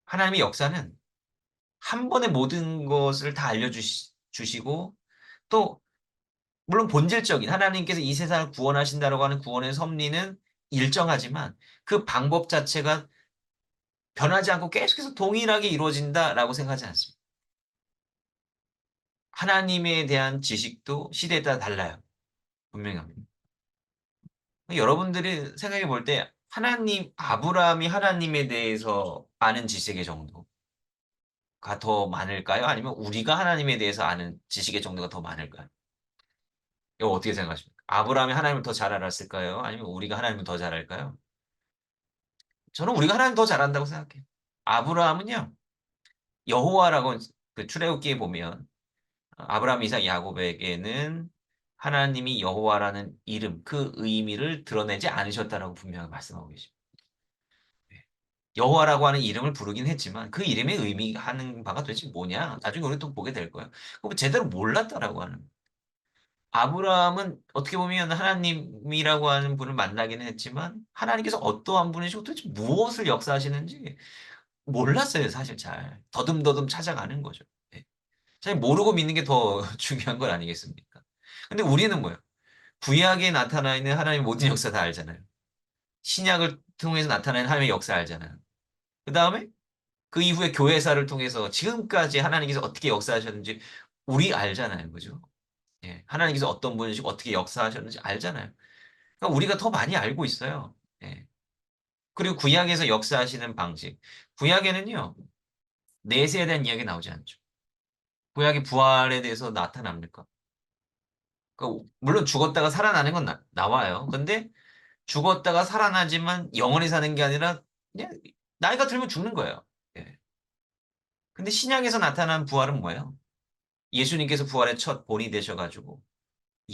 하나님의 역사는 한 번에 모든 것을 다 알려주시고 또 물론 본질적인 하나님께서 이 세상을 구원하신다라고 하는 구원의 섭리는 일정하지만 그 방법 자체가 변하지 않고 계속해서 동일하게 이루어진다라고 생각하지 않습니다. 하나님에 대한 지식도 시대에 따라 달라요. 분명히 합니다. 여러분들이 생각해 볼 때 아브라함이 하나님에 대해서 아는 지식의 정도가 더 많을까요? 아니면 우리가 하나님에 대해서 아는 지식의 정도가 더 많을까요? 이거 어떻게 생각하십니까? 아브라함이 하나님을 더 잘 알았을까요? 아니면 우리가 하나님을 더 잘 알까요? 저는 우리가 하나님 더 잘한다고 생각해요. 아브라함은요, 여호와라고 그 출애굽기에 보면 아브라함, 이삭, 야곱에게는 하나님이 여호와라는 이름, 그 의미를 드러내지 않으셨다라고 분명히 말씀하고 계십니다. 네. 여호와라고 하는 이름을 부르긴 했지만 그 이름의 의미하는 바가 도대체 뭐냐? 나중에 우리 또 보게 될 거예요. 그거 제대로 몰랐다라고 하는. 아브라함은 어떻게 보면 하나님이라고 하는 분을 만나기는 했지만 하나님께서 어떠한 분이시고 도대체 무엇을 역사하시는지 몰랐어요, 사실 잘. 더듬더듬 찾아가는 거죠. 예. 사실 모르고 믿는 게 더 중요한 건 아니겠습니까? 근데 우리는 뭐예요? 구약에 나타나 있는 하나님의 모든 역사 다 알잖아요. 신약을 통해서 나타나는 하나님의 역사 알잖아요. 그 다음에 그 이후에 교회사를 통해서 지금까지 하나님께서 어떻게 역사하셨는지 우리 알잖아요. 그죠? 예. 하나님께서 어떤 분이시고 어떻게 역사하셨는지 알잖아요. 그러니까 우리가 더 많이 알고 있어요. 예. 그리고 구약에서 역사하시는 방식. 구약에는요, 내세에 대한 이야기 나오지 않죠. 구약의 부활에 대해서 나타납니까? 그러니까 물론 죽었다가 살아나는 건 나와요. 근데 죽었다가 살아나지만 영원히 사는 게 아니라 그냥 나이가 들면 죽는 거예요. 예. 근데 신약에서 나타난 부활은 뭐예요? 예수님께서 부활의 첫 본이 되셔가지고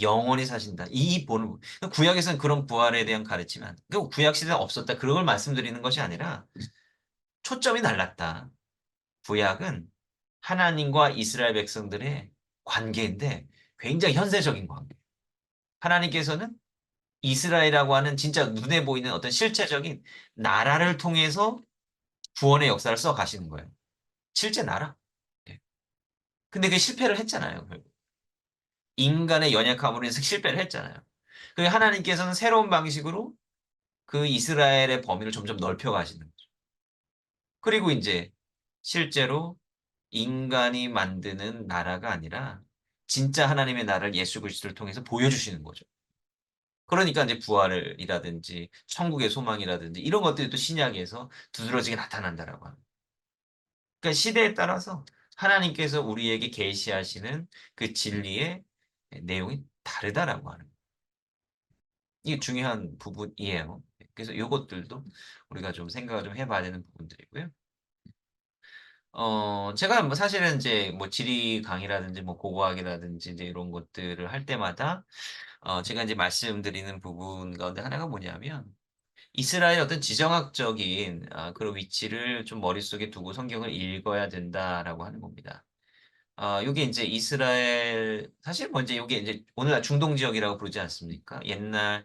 영원히 사신다. 이 본을 그러니까 구약에서는 그런 부활에 대한 가르치면 구약 시대에 없었다. 그런 걸 말씀드리는 것이 아니라 초점이 달랐다. 구약은 하나님과 이스라엘 백성들의 관계인데 굉장히 현세적인 관계. 하나님께서는 이스라엘이라고 하는 진짜 눈에 보이는 어떤 실체적인 나라를 통해서 구원의 역사를 써 가시는 거예요. 실제 나라. 예. 근데 그게 실패를 했잖아요. 결국. 인간의 연약함으로 인해서 실패를 했잖아요. 그 하나님께서는 새로운 방식으로 그 이스라엘의 범위를 점점 넓혀 가시는 거죠. 그리고 이제 실제로 인간이 만드는 나라가 아니라 진짜 하나님의 나라를 예수 그리스도를 통해서 보여주시는 거죠. 그러니까 이제 부활이라든지 천국의 소망이라든지 이런 것들이 또 신약에서 두드러지게 나타난다라고 합니다. 그러니까 시대에 따라서 하나님께서 우리에게 계시하시는 그 진리의 내용이 다르다라고 하는 거예요. 이게 중요한 부분이에요. 그래서 이것들도 우리가 좀 생각을 좀 해봐야 되는 부분들이고요. 제가 뭐 사실은 이제 뭐 지리 강의라든지 뭐 고고학이라든지 이제 이런 것들을 할 때마다 제가 이제 말씀드리는 부분 가운데 하나가 뭐냐면 이스라엘 어떤 지정학적인 그런 위치를 좀 머릿속에 두고 성경을 읽어야 된다라고 하는 겁니다. 요게 이제 이스라엘 사실 뭐 이제 요게 이제 오늘날 중동 지역이라고 부르지 않습니까? 옛날에는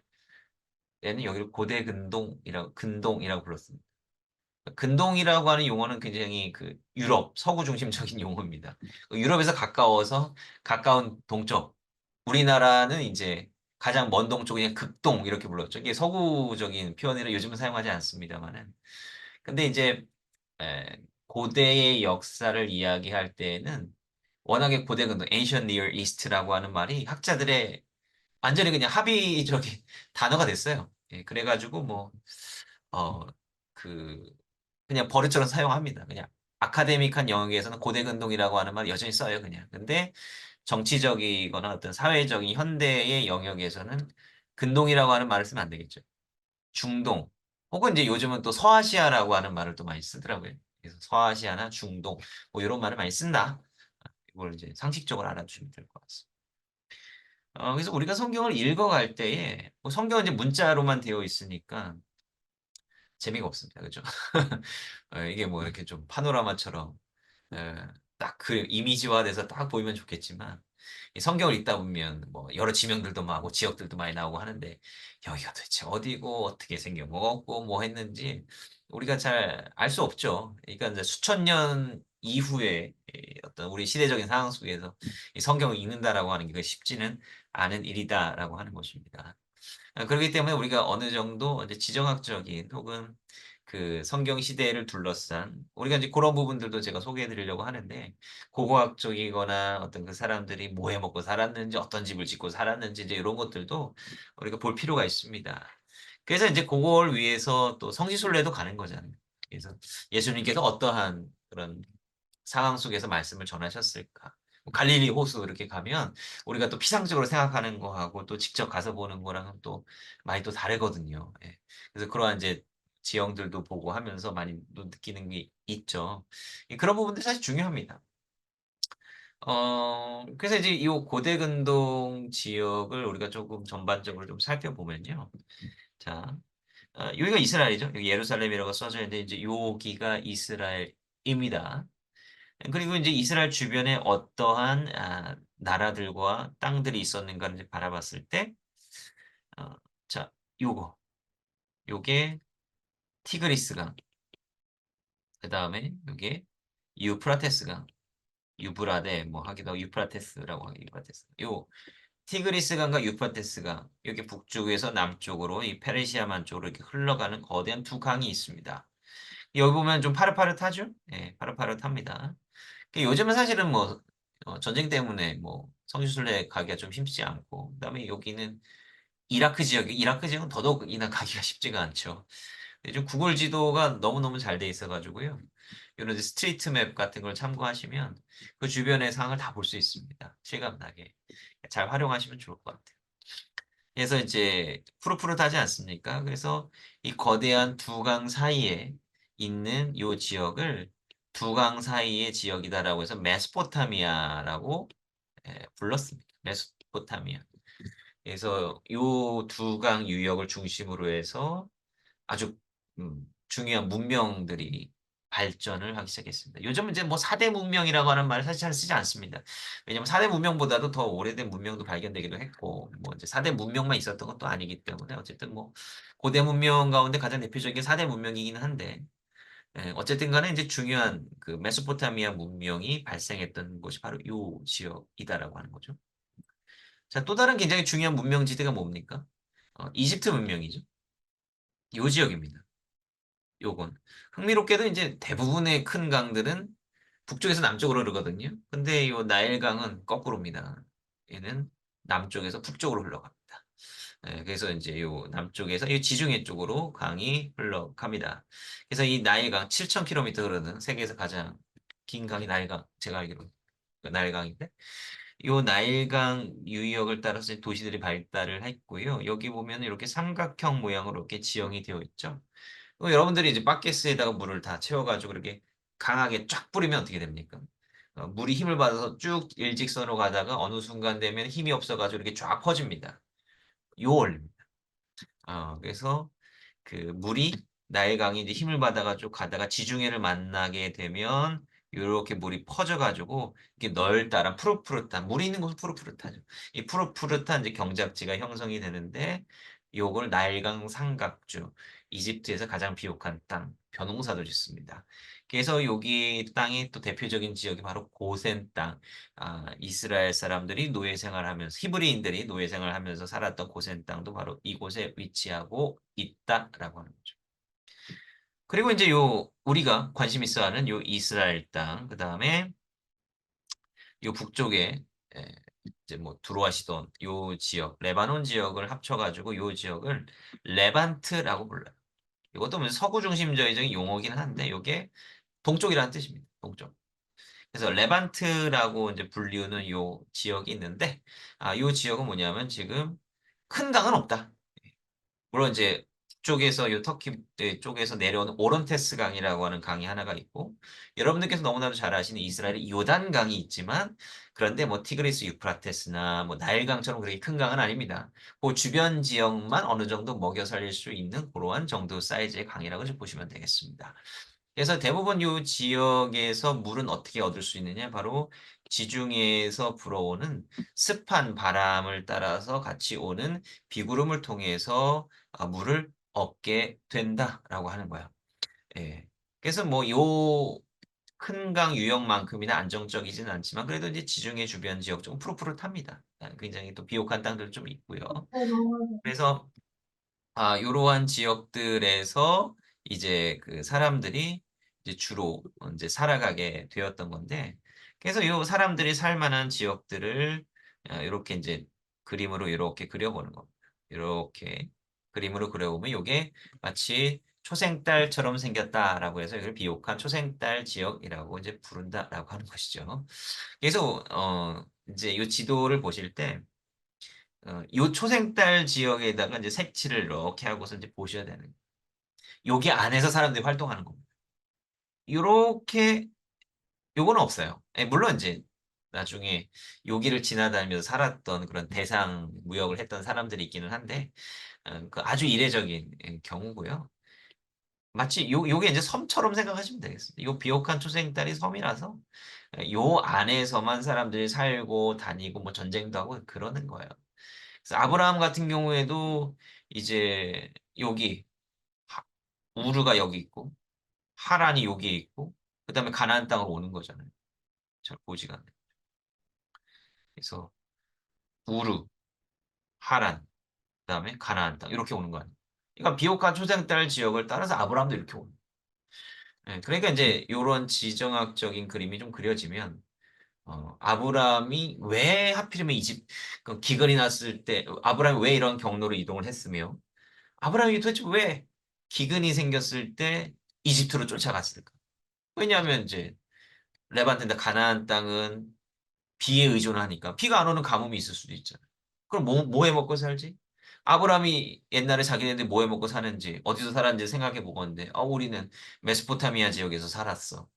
여기를 고대 근동이라고 불렀습니다. 근동이라고 하는 용어는 굉장히 그 유럽, 서구 중심적인 용어입니다. 유럽에서 가까워서 가까운 동쪽. 우리나라는 이제 가장 먼 동쪽이 그냥 극동 이렇게 불렀죠. 이게 서구적인 표현이라 요즘은 사용하지 않습니다만은. 근데 이제 고대의 역사를 이야기할 때에는 워낙에 고대 근동, Ancient Near East라고 하는 말이 학자들의 완전히 그냥 합의적인 단어가 됐어요. 예, 그래가지고 뭐, 어, 그, 그냥 버릇처럼 사용합니다. 그냥 아카데믹한 영역에서는 고대 근동이라고 하는 말 여전히 써요, 그냥. 근데 정치적이거나 어떤 사회적인 현대의 영역에서는 근동이라고 하는 말을 쓰면 안 되겠죠. 중동. 혹은 이제 요즘은 또 서아시아라고 하는 말을 또 많이 쓰더라고요. 그래서 서아시아나 중동, 뭐 이런 말을 많이 쓴다. 이걸 이제 상식적으로 알아두시면 될 것 같습니다. 그래서 우리가 성경을 읽어갈 때에, 뭐 성경은 이제 문자로만 되어 있으니까 재미가 없습니다. 그죠? 이게 뭐 이렇게 좀 파노라마처럼 딱 그 이미지화돼서 딱 보이면 좋겠지만 이 성경을 읽다 보면 뭐 여러 지명들도 많고 지역들도 많이 나오고 하는데 여기가 도대체 어디고 어떻게 생겨먹었고 뭐 했는지 우리가 잘 알 수 없죠. 그러니까 이제 수천 년 이후에 이 어떤 우리 시대적인 상황 속에서 이 성경을 읽는다라고 하는 게 쉽지는 않은 일이다라고 하는 것입니다. 그렇기 때문에 우리가 어느 정도 이제 지정학적인 혹은 그 성경 시대를 둘러싼 우리가 이제 그런 부분들도 제가 소개해 드리려고 하는데 고고학적이거나 어떤 그 사람들이 뭐 해 먹고 살았는지 어떤 집을 짓고 살았는지 이제 이런 것들도 우리가 볼 필요가 있습니다. 그래서 이제 그걸 위해서 또 성지순례도 가는 거잖아요. 그래서 예수님께서 어떠한 그런 상황 속에서 말씀을 전하셨을까? 뭐 갈릴리 호수 이렇게 가면 우리가 또 피상적으로 생각하는 거하고 또 직접 가서 보는 거랑은 또 많이 또 다르거든요. 예. 그래서 그러한 이제 지형들도 보고 하면서 많이 또 느끼는 게 있죠. 그런 부분들 사실 중요합니다. 그래서 이제 이 고대 근동 지역을 우리가 조금 전반적으로 좀 살펴보면요. 자, 여기가 이스라엘이죠. 여기 예루살렘이라고 써져 있는데 이제 여기가 이스라엘입니다. 그리고 이제 이스라엘 주변에 어떠한 나라들과 땅들이 있었는가를 이제 바라봤을 때, 어, 자, 요거, 요게 티그리스강, 그 다음에 요게 유프라테스강, 유브라데 뭐 하기도 하고 유프라테스라고 하기 유프라테스. 티그리스강과 유프라테스강, 여기 북쪽에서 남쪽으로 이 페르시아만 쪽으로 이렇게 흘러가는 거대한 두 강이 있습니다. 여기 보면 좀 파릇파릇하죠? 예, 파릇파릇합니다. 요즘은 사실은 뭐 전쟁 때문에 뭐 성지순례 가기가 좀 쉽지 않고, 그다음에 여기는 이라크 지역은 더더욱이나 가기가 쉽지가 않죠. 요즘 구글 지도가 너무너무 잘 돼 있어가지고요. 이런 이제 스트리트 맵 같은 걸 참고하시면 그 주변의 상황을 다 볼 수 있습니다. 실감나게. 잘 활용하시면 좋을 것 같아요. 그래서 이제 푸릇푸릇하지 않습니까? 그래서 이 거대한 두 강 사이에 있는 요 지역을 두 강 사이의 지역이다라고 해서 메소포타미아라고 불렀습니다. 메소포타미아. 그래서 요 두 강 유역을 중심으로 해서 아주 중요한 문명들이 발전을 하기 시작했습니다. 요즘은 이제 뭐 4대 문명이라고 하는 말을 사실 잘 쓰지 않습니다. 왜냐면 4대 문명보다도 더 오래된 문명도 발견되기도 했고, 뭐 이제 4대 문명만 있었던 것도 아니기 때문에 어쨌든 뭐 고대 문명 가운데 가장 대표적인 게 4대 문명이기는 한데, 어쨌든 간에 이제 중요한 그 메소포타미아 문명이 발생했던 곳이 바로 요 지역이다라고 하는 거죠. 자, 또 다른 굉장히 중요한 문명지대가 뭡니까? 이집트 문명이죠. 요 지역입니다. 요건. 흥미롭게도 이제 대부분의 큰 강들은 북쪽에서 남쪽으로 흐르거든요. 근데 요 나일강은 거꾸로입니다. 얘는 남쪽에서 북쪽으로 흘러갑니다. 그래서 이제 요 남쪽에서 이 지중해 쪽으로 강이 흘러갑니다. 그래서 이 나일강 7,000km 흐르는 세계에서 가장 긴 강이 나일강, 제가 알기로 그 나일강인데, 요 나일강 유역을 따라서 이제 도시들이 발달을 했고요. 여기 보면 이렇게 삼각형 모양으로 이렇게 지형이 되어 있죠. 여러분들이 이제 바켓스에다가 물을 다 채워가지고 이렇게 강하게 쫙 뿌리면 어떻게 됩니까? 물이 힘을 받아서 쭉 일직선으로 가다가 어느 순간 되면 힘이 없어가지고 이렇게 쫙 퍼집니다. 요 원리입니다. 그래서 그 물이 나일강이 이제 힘을 받아가지고 가다가 지중해를 만나게 되면 이렇게 물이 퍼져가지고 이렇게 널따란 푸릇푸릇한 물이 있는 곳은 푸릇푸릇하죠. 이 푸릇푸릇한 이제 경작지가 형성이 되는데 요걸 나일강 삼각주 이집트에서 가장 비옥한 땅 벼농사도 짓습니다. 그래서 여기 땅이 또 대표적인 지역이 바로 고센 땅, 이스라엘 사람들이 노예 생활하면서 히브리인들이 노예 생활하면서 살았던 고센 땅도 바로 이곳에 위치하고 있다라고 하는 거죠. 그리고 이제 요 우리가 관심 있어 하는 요 이스라엘 땅, 그다음에 요 북쪽에 이제 뭐 두로아시돈 요 지역, 레바논 지역을 합쳐가지고 요 지역을 레반트라고 불러요. 이것도 뭐 서구 중심적인 용어긴 한데 요게 동쪽이라는 뜻입니다. 동쪽. 그래서 레반트라고 이제 불리우는 요 지역이 있는데, 요 지역은 뭐냐면 지금 큰 강은 없다. 물론 이제 북쪽에서 요 터키 쪽에서 내려오는 오론테스 강이라고 하는 강이 하나가 있고, 여러분들께서 너무나도 잘 아시는 이스라엘의 요단 강이 있지만, 그런데 뭐 티그리스 유프라테스나 뭐 나일강처럼 그렇게 큰 강은 아닙니다. 그 주변 지역만 어느 정도 먹여 살릴 수 있는 그러한 정도 사이즈의 강이라고 좀 보시면 되겠습니다. 그래서 대부분 이 지역에서 물은 어떻게 얻을 수 있느냐? 바로 지중해에서 불어오는 습한 바람을 따라서 같이 오는 비구름을 통해서 물을 얻게 된다라고 하는 거야. 예. 그래서 뭐 요 큰 강 유역만큼이나 안정적이지는 않지만 그래도 이제 지중해 주변 지역 좀 푸릇푸릇합니다. 굉장히 또 비옥한 땅들 좀 있고요. 그래서 요러한 지역들에서 이제 그 사람들이 이제 주로 이제 살아가게 되었던 건데, 그래서 요 사람들이 살 만한 지역들을 이렇게 이제 그림으로 이렇게 그려보는 겁니다. 이렇게 그림으로 그려보면 요게 마치 초생달처럼 생겼다라고 해서 이걸 비옥한 초생달 지역이라고 이제 부른다라고 하는 것이죠. 그래서 이제 요 지도를 보실 때 요 초생달 지역에다가 이제 색칠을 이렇게 하고서 이제 보셔야 되는 거예요. 여기 안에서 사람들이 활동하는 겁니다. 요렇게 요거는 없어요. 물론 이제 나중에 여기를 지나다니면서 살았던 그런 대상 무역을 했던 사람들이 있기는 한데 그 아주 이례적인 경우고요. 마치 요게 이제 섬처럼 생각하시면 되겠습니다. 요 비옥한 초생달이 섬이라서 요 안에서만 사람들이 살고 다니고 뭐 전쟁도 하고 그러는 거예요. 그래서 아브라함 같은 경우에도 이제 여기 하- 우르가 여기 있고 하란이 여기에 있고 그다음에 가나안 땅으로 오는 거잖아요. 잘 보지가 않아요. 그래서 우르 하란, 그다음에 가나안 땅 이렇게 오는 거 아니에요. 그러니까 비옥한 초장 딸 지역을 따라서 아브라함도 이렇게 오는. 그러니까 이제 이런 지정학적인 그림이 좀 그려지면 아브라함이 왜 하필이면 그 기근이 났을 때 아브라함이 왜 이런 경로로 이동을 했으며 아브라함이 도대체 왜 기근이 생겼을 때 이집트로 쫓아갔을까? 왜냐하면 이제 레반트인데 가나안 땅은 비에 의존하니까 비가 안 오는 가뭄이 있을 수도 있잖아. 그럼 뭐 해 먹고 살지? 아브라함이 옛날에 자기네들 뭐 해 먹고 사는지 어디서 살았는지 생각해 보건데 우리는 메소포타미아 지역에서 살았어.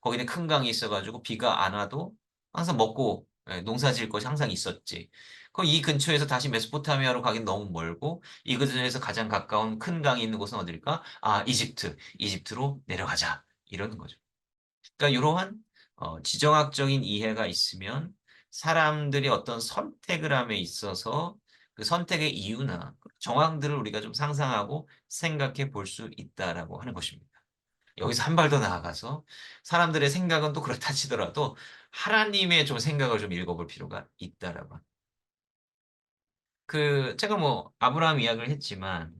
거기는 큰 강이 있어가지고 비가 안 와도 항상 먹고 농사 지을 것이 항상 있었지. 그럼 이 근처에서 다시 메소포타미아로 가긴 너무 멀고 이 근처에서 가장 가까운 큰 강이 있는 곳은 어딜까? 아, 이집트. 이집트로 내려가자. 이러는 거죠. 그러니까 이러한 지정학적인 이해가 있으면 사람들이 어떤 선택을 함에 있어서 그 선택의 이유나 정황들을 우리가 좀 상상하고 생각해 볼 수 있다라고 하는 것입니다. 여기서 한 발 더 나아가서 사람들의 생각은 또 그렇다 치더라도 하나님의 좀 생각을 좀 읽어볼 필요가 있다라고. 제가 뭐 아브라함 이야기를 했지만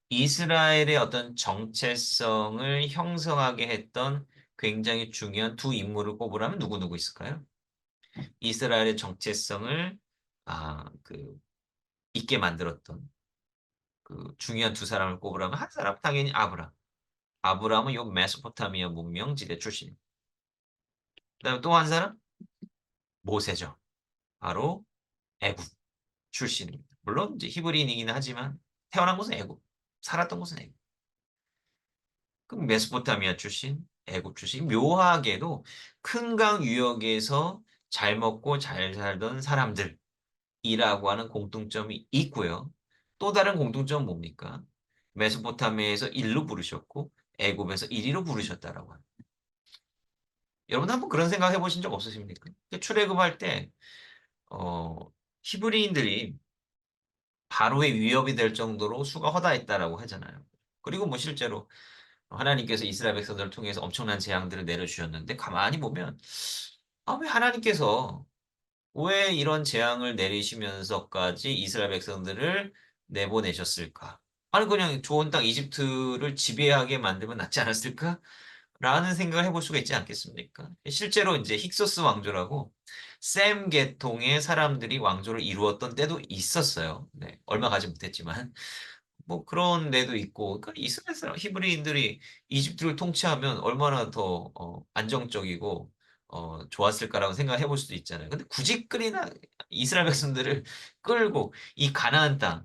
이스라엘의 어떤 정체성을 형성하게 했던 굉장히 중요한 두 인물을 꼽으라면 누구 있을까요? 이스라엘의 정체성을 있게 만들었던 그 중요한 두 사람을 꼽으라면 한 사람 당연히 아브람. 아브람은 요 메소포타미아 문명 지대 출신. 그다음에 또 한 사람 모세죠. 바로 애굽 출신입니다. 물론 이제 히브리인이긴 하지만 태어난 곳은 애굽, 살았던 곳은 애굽. 그럼 메소포타미아 출신, 애굽 출신, 묘하게도 큰 강 유역에서 잘 먹고 잘 살던 사람들이라고 하는 공통점이 있고요. 또 다른 공통점은 뭡니까? 메소포타미아에서 일로 부르셨고 애굽에서 이리로 부르셨다라고 합니다. 여러분 한번 그런 생각 해보신 적 없으십니까? 출애굽할 때 어, 히브리인들이 바로의 위협이 될 정도로 수가 허다했다라고 하잖아요. 그리고 뭐 실제로 하나님께서 이스라엘 백성들을 통해서 엄청난 재앙들을 내려주셨는데 가만히 보면 왜 하나님께서 왜 이런 재앙을 내리시면서까지 이스라엘 백성들을 내보내셨을까? 아니 그냥 좋은 땅 이집트를 지배하게 만들면 낫지 않았을까? 라는 생각을 해볼 수가 있지 않겠습니까? 실제로 이제 힉소스 왕조라고 셈 계통의 사람들이 왕조를 이루었던 때도 있었어요. 네, 얼마 가지 못했지만. 뭐 그런 데도 있고, 그러니까 이스라엘 사람, 히브리인들이 이집트를 통치하면 얼마나 더 안정적이고 좋았을까라고 생각해 볼 수도 있잖아요. 근데 굳이 끌이나 이스라엘 백성들을 끌고 이 가나안 땅,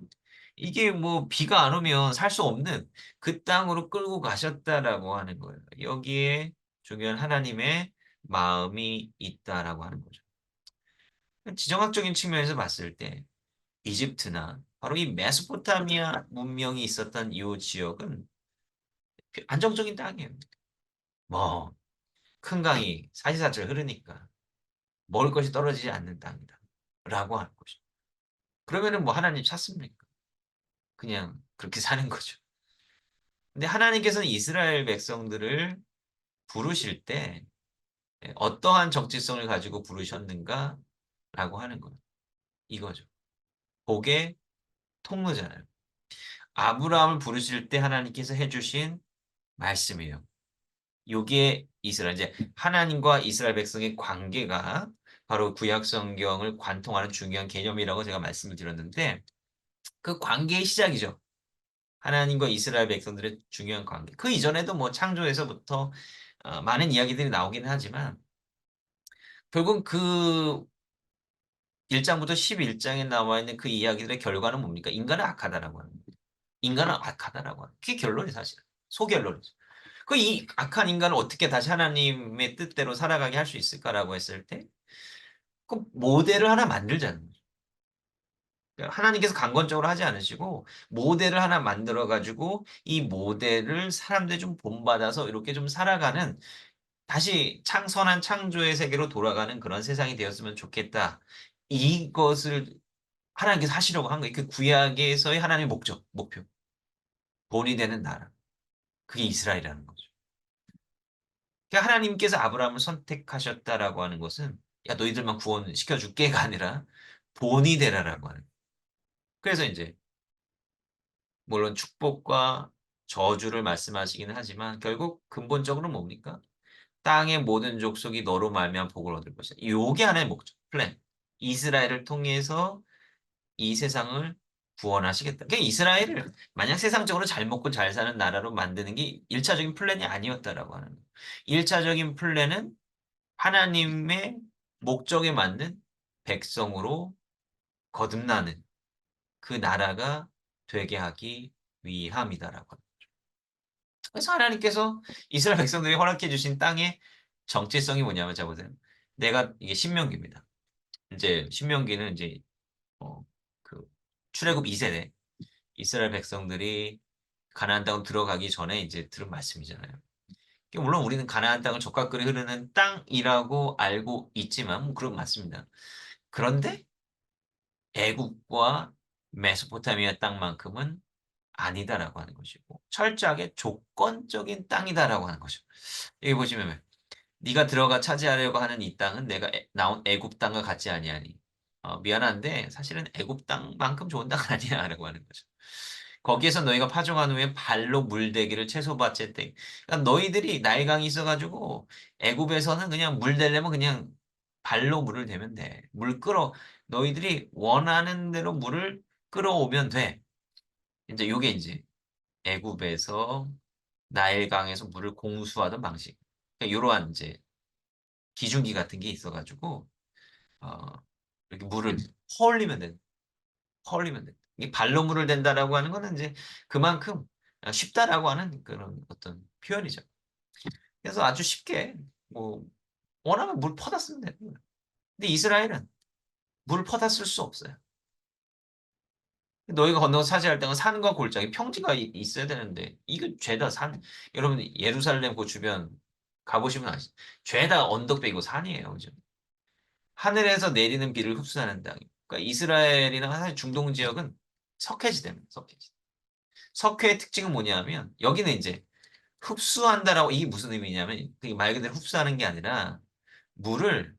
이게 뭐 비가 안 오면 살 수 없는 그 땅으로 끌고 가셨다라고 하는 거예요. 여기에 중요한 하나님의 마음이 있다라고 하는 거죠. 지정학적인 측면에서 봤을 때 이집트나 바로 이 메소포타미아 문명이 있었던 이 지역은 안정적인 땅이에요. 뭐, 큰 강이 사시사철 흐르니까 먹을 것이 떨어지지 않는 땅이다. 라고 하는 거죠. 그러면은 뭐 하나님 찾습니까? 그냥 그렇게 사는 거죠. 근데 하나님께서는 이스라엘 백성들을 부르실 때 어떠한 정체성을 가지고 부르셨는가? 라고 하는 거예요. 이거죠. 복의 통로잖아요. 아브라함을 부르실 때 하나님께서 해주신 말씀이에요. 요게 이스라엘 이제 하나님과 이스라엘 백성의 관계가 바로 구약 성경을 관통하는 중요한 개념이라고 제가 말씀을 드렸는데 그 관계의 시작이죠. 하나님과 이스라엘 백성들의 중요한 관계. 그 이전에도 뭐 창조에서부터 많은 이야기들이 나오긴 하지만 결국 그 1장부터 11장에 나와 있는 그 이야기들의 결과는 뭡니까? 인간은 악하다라고 하는 거예요. 인간은 악하다라고 하는 그게 결론이 사실 소결론이죠. 그 이 악한 인간을 어떻게 다시 하나님의 뜻대로 살아가게 할 수 있을까라고 했을 때, 그 모델을 하나 만들자는 거죠. 그러니까 하나님께서 강권적으로 하지 않으시고, 모델을 하나 만들어가지고, 이 모델을 사람들이 좀 본받아서 이렇게 좀 살아가는, 다시 선한 창조의 세계로 돌아가는 그런 세상이 되었으면 좋겠다. 이것을 하나님께서 하시려고 한 거예요. 그 구약에서의 하나님의 목표. 본이 되는 나라. 그게 이스라엘이라는 거죠. 그러니까 하나님께서 아브라함을 선택하셨다라고 하는 것은 야 너희들만 구원시켜줄게가 아니라 본이 되라라고 하는 거예요. 그래서 인제 물론 축복과 저주를 말씀하시기는 하지만 결국 근본적으로는 뭡니까? "땅의 모든 족속이 너로 말미암아 복을 얻을 것이다." 요게 하나의 목적, 플랜. 이스라엘을 통해서 이 세상을 구원하시겠다. 그러니까 이스라엘을 만약 세상적으로 잘 먹고 잘 사는 나라로 만드는 게 1 차적인 플랜이 아니었다라고 하는 거예요. 1 차적인 플랜은 하나님의 목적에 맞는 백성으로 거듭나는 그 나라가 되게 하기 위함이다라고 합니다. 그래서 하나님께서 이스라엘 백성들이 허락해 주신 땅의 정체성이 뭐냐면 자 보세요. 내가 이게 신명기입니다. 인제 신명기는 인제 어 그 출애굽 2 세대 이스라엘 백성들이 가나안 땅으로 들어가기 전에 인제 들은 말씀이잖아요. 물론 우리는 가나안 땅을 젖과 꿀이 흐르는 땅이라고 알고 있지만 뭐 그건 맞습니다. 그런데 애굽과 메소포타미아 땅만큼은 아니다라고 하는 것이고 철저하게 조건적인 땅이다라고 하는 거죠. 여기 보시면 네가 들어가 차지하려고 하는 이 땅은 내가 나온 애굽 땅과 같지 아니하니 미안한데 사실은 애굽 땅만큼 좋은 땅은 아니야라고 하는 거죠. 거기에서 너희가 파종한 후에 발로 물대기를 채소밭에 때 그러니까 너희들이 나일강이 있어 가지고 애굽에서는 그냥 물 대려면 그냥 발로 물을 대면 돼. 물 끌어 너희들이 원하는 대로 물을 끌어오면 돼. 인제 요게 인제 애굽에서 나일강에서 물을 공수하던 방식. 그러니까 요러한 인제 기준기 같은 게 있어 가지고 어 이렇게 물을 퍼올리면 된다. 퍼올리면 된다. 이 발로 물을 댄다라고 하는 거는 인제 그만큼 쉽다라고 하는 그런 어떤 표현이죠. 그래서 아주 쉽게 뭐 원하면 물 퍼다 쓰면 되는 거예요. 근데 이스라엘은 물을 퍼다 쓸 수 없어요. 너희가 건너서 차지할 땅은 산과 골짜기 평지가 있어야 되는데 이거 죄다 산 여러분 예루살렘 그 주변 가 보시면 죄다 언덕배기고 산이에요. 그죠? 하늘에서 내리는 비를 흡수하는 땅. 그러니까 이스라엘이나 사실 중동 지역은 석회지대입니다. 석회지대. 석회의 특징은 뭐냐면 여기는 인제 흡수한다라고 이게 무슨 의미냐면 그게 말 그대로 흡수하는 게 아니라 물을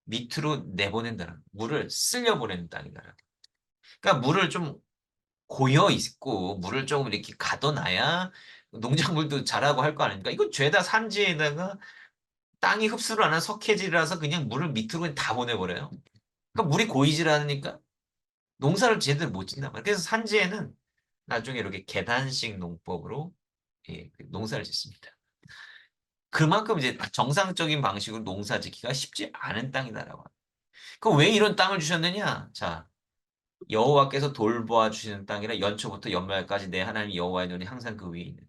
밑으로 내보낸다는 물을 쓸려 보내는 땅이다라는 그러니까 물을 좀 고여 있고 물을 조금 이렇게 가둬 놔야 농작물도 자라고 할 거 아닙니까? 이건 죄다 산지에다가 땅이 흡수를 안 하는 석회지라서 그냥 물을 밑으로 그냥 다 보내 버려요. 그러니까 물이 고이질 않으니까 농사를 제대로 못 짓는단 말이에요. 그래서 산지에는 나중에 이렇게 계단식 농법으로 예 그 농사를 짓습니다. 그만큼 이제 정상적인 방식으로 농사 짓기가 쉽지 않은 땅이다라고 합니다. 그럼 왜 이런 땅을 주셨느냐? 자 여호와께서 돌보아 주시는 땅이라 연초부터 연말까지 내 하나님 여호와의 눈이 항상 그 위에 있는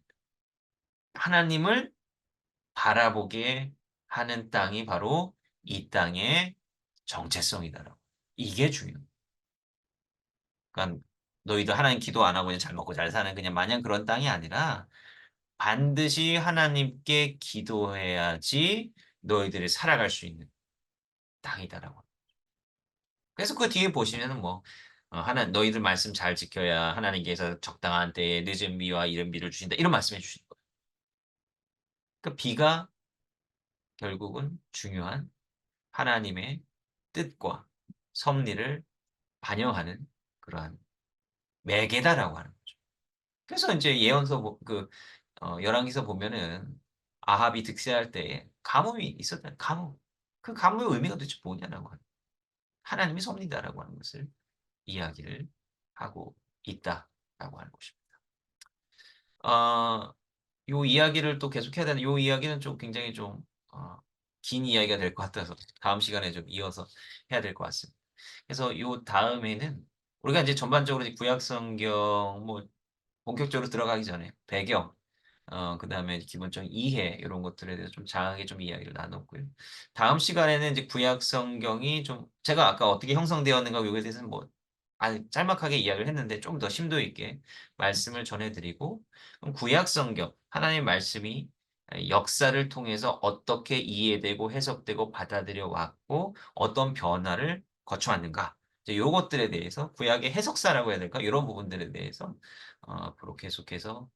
하나님을 바라보게 하는 땅이 바로 이 땅의 정체성이다라고. 이게 중요해요. 그러니까 너희들 하나님 기도 안 하고 그냥 잘 먹고 잘 사는 그냥 마냥 그런 땅이 아니라 반드시 하나님께 기도해야지 너희들이 살아갈 수 있는 땅이다라고. 그래서 그 뒤에 보시면은 뭐 하나 "너희들 말씀 잘 지켜야 하나님께서 적당한 때에 늦은 비와 이른 비를 주신다." 이런 말씀해 주시는 거예요. 그러니까 비가 결국은 중요한 하나님의 뜻과 섭리를 반영하는 그러한 매개다라고 하는 거죠. 그래서 인제 예언서 열왕기서 보면은 아합이 득세할 때에 가뭄이 있었다. 가뭄. 그 가뭄의 의미가 도대체 뭐냐라고 하는 하나님의 섭리다라고 하는 것을 이야기를 하고 있다라고 하는 것입니다. 어 요 이야기를 또 계속해야 되는 요 이야기는 좀 굉장히 좀 긴 이야기가 될 것 같아서 다음 시간에 좀 이어서 해야 될 것 같습니다. 그래서 요 다음에는 우리가 인제 전반적으로 이제 구약 성경 뭐 본격적으로 들어가기 전에 배경 그다음에 기본적인 이해 요런 것들에 대해서 좀 장하게 좀 이야기를 나눴고요. 다음 시간에는 이제 구약 성경이 좀 제가 아까 어떻게 형성되었는가 요거에 대해서는 뭐 짤막하게 이야기를 했는데 좀 더 심도 있게 말씀을 전해 드리고 그럼 구약 성경 하나님의 말씀이 역사를 통해서 어떻게 이해되고 해석되고 받아들여 왔고 어떤 변화를 거쳐 왔는가 이제 요것들에 대해서 구약의 해석사라고 해야 될까 요런 부분들에 대해서 앞으로 계속해서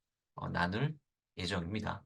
나눌 예정입니다.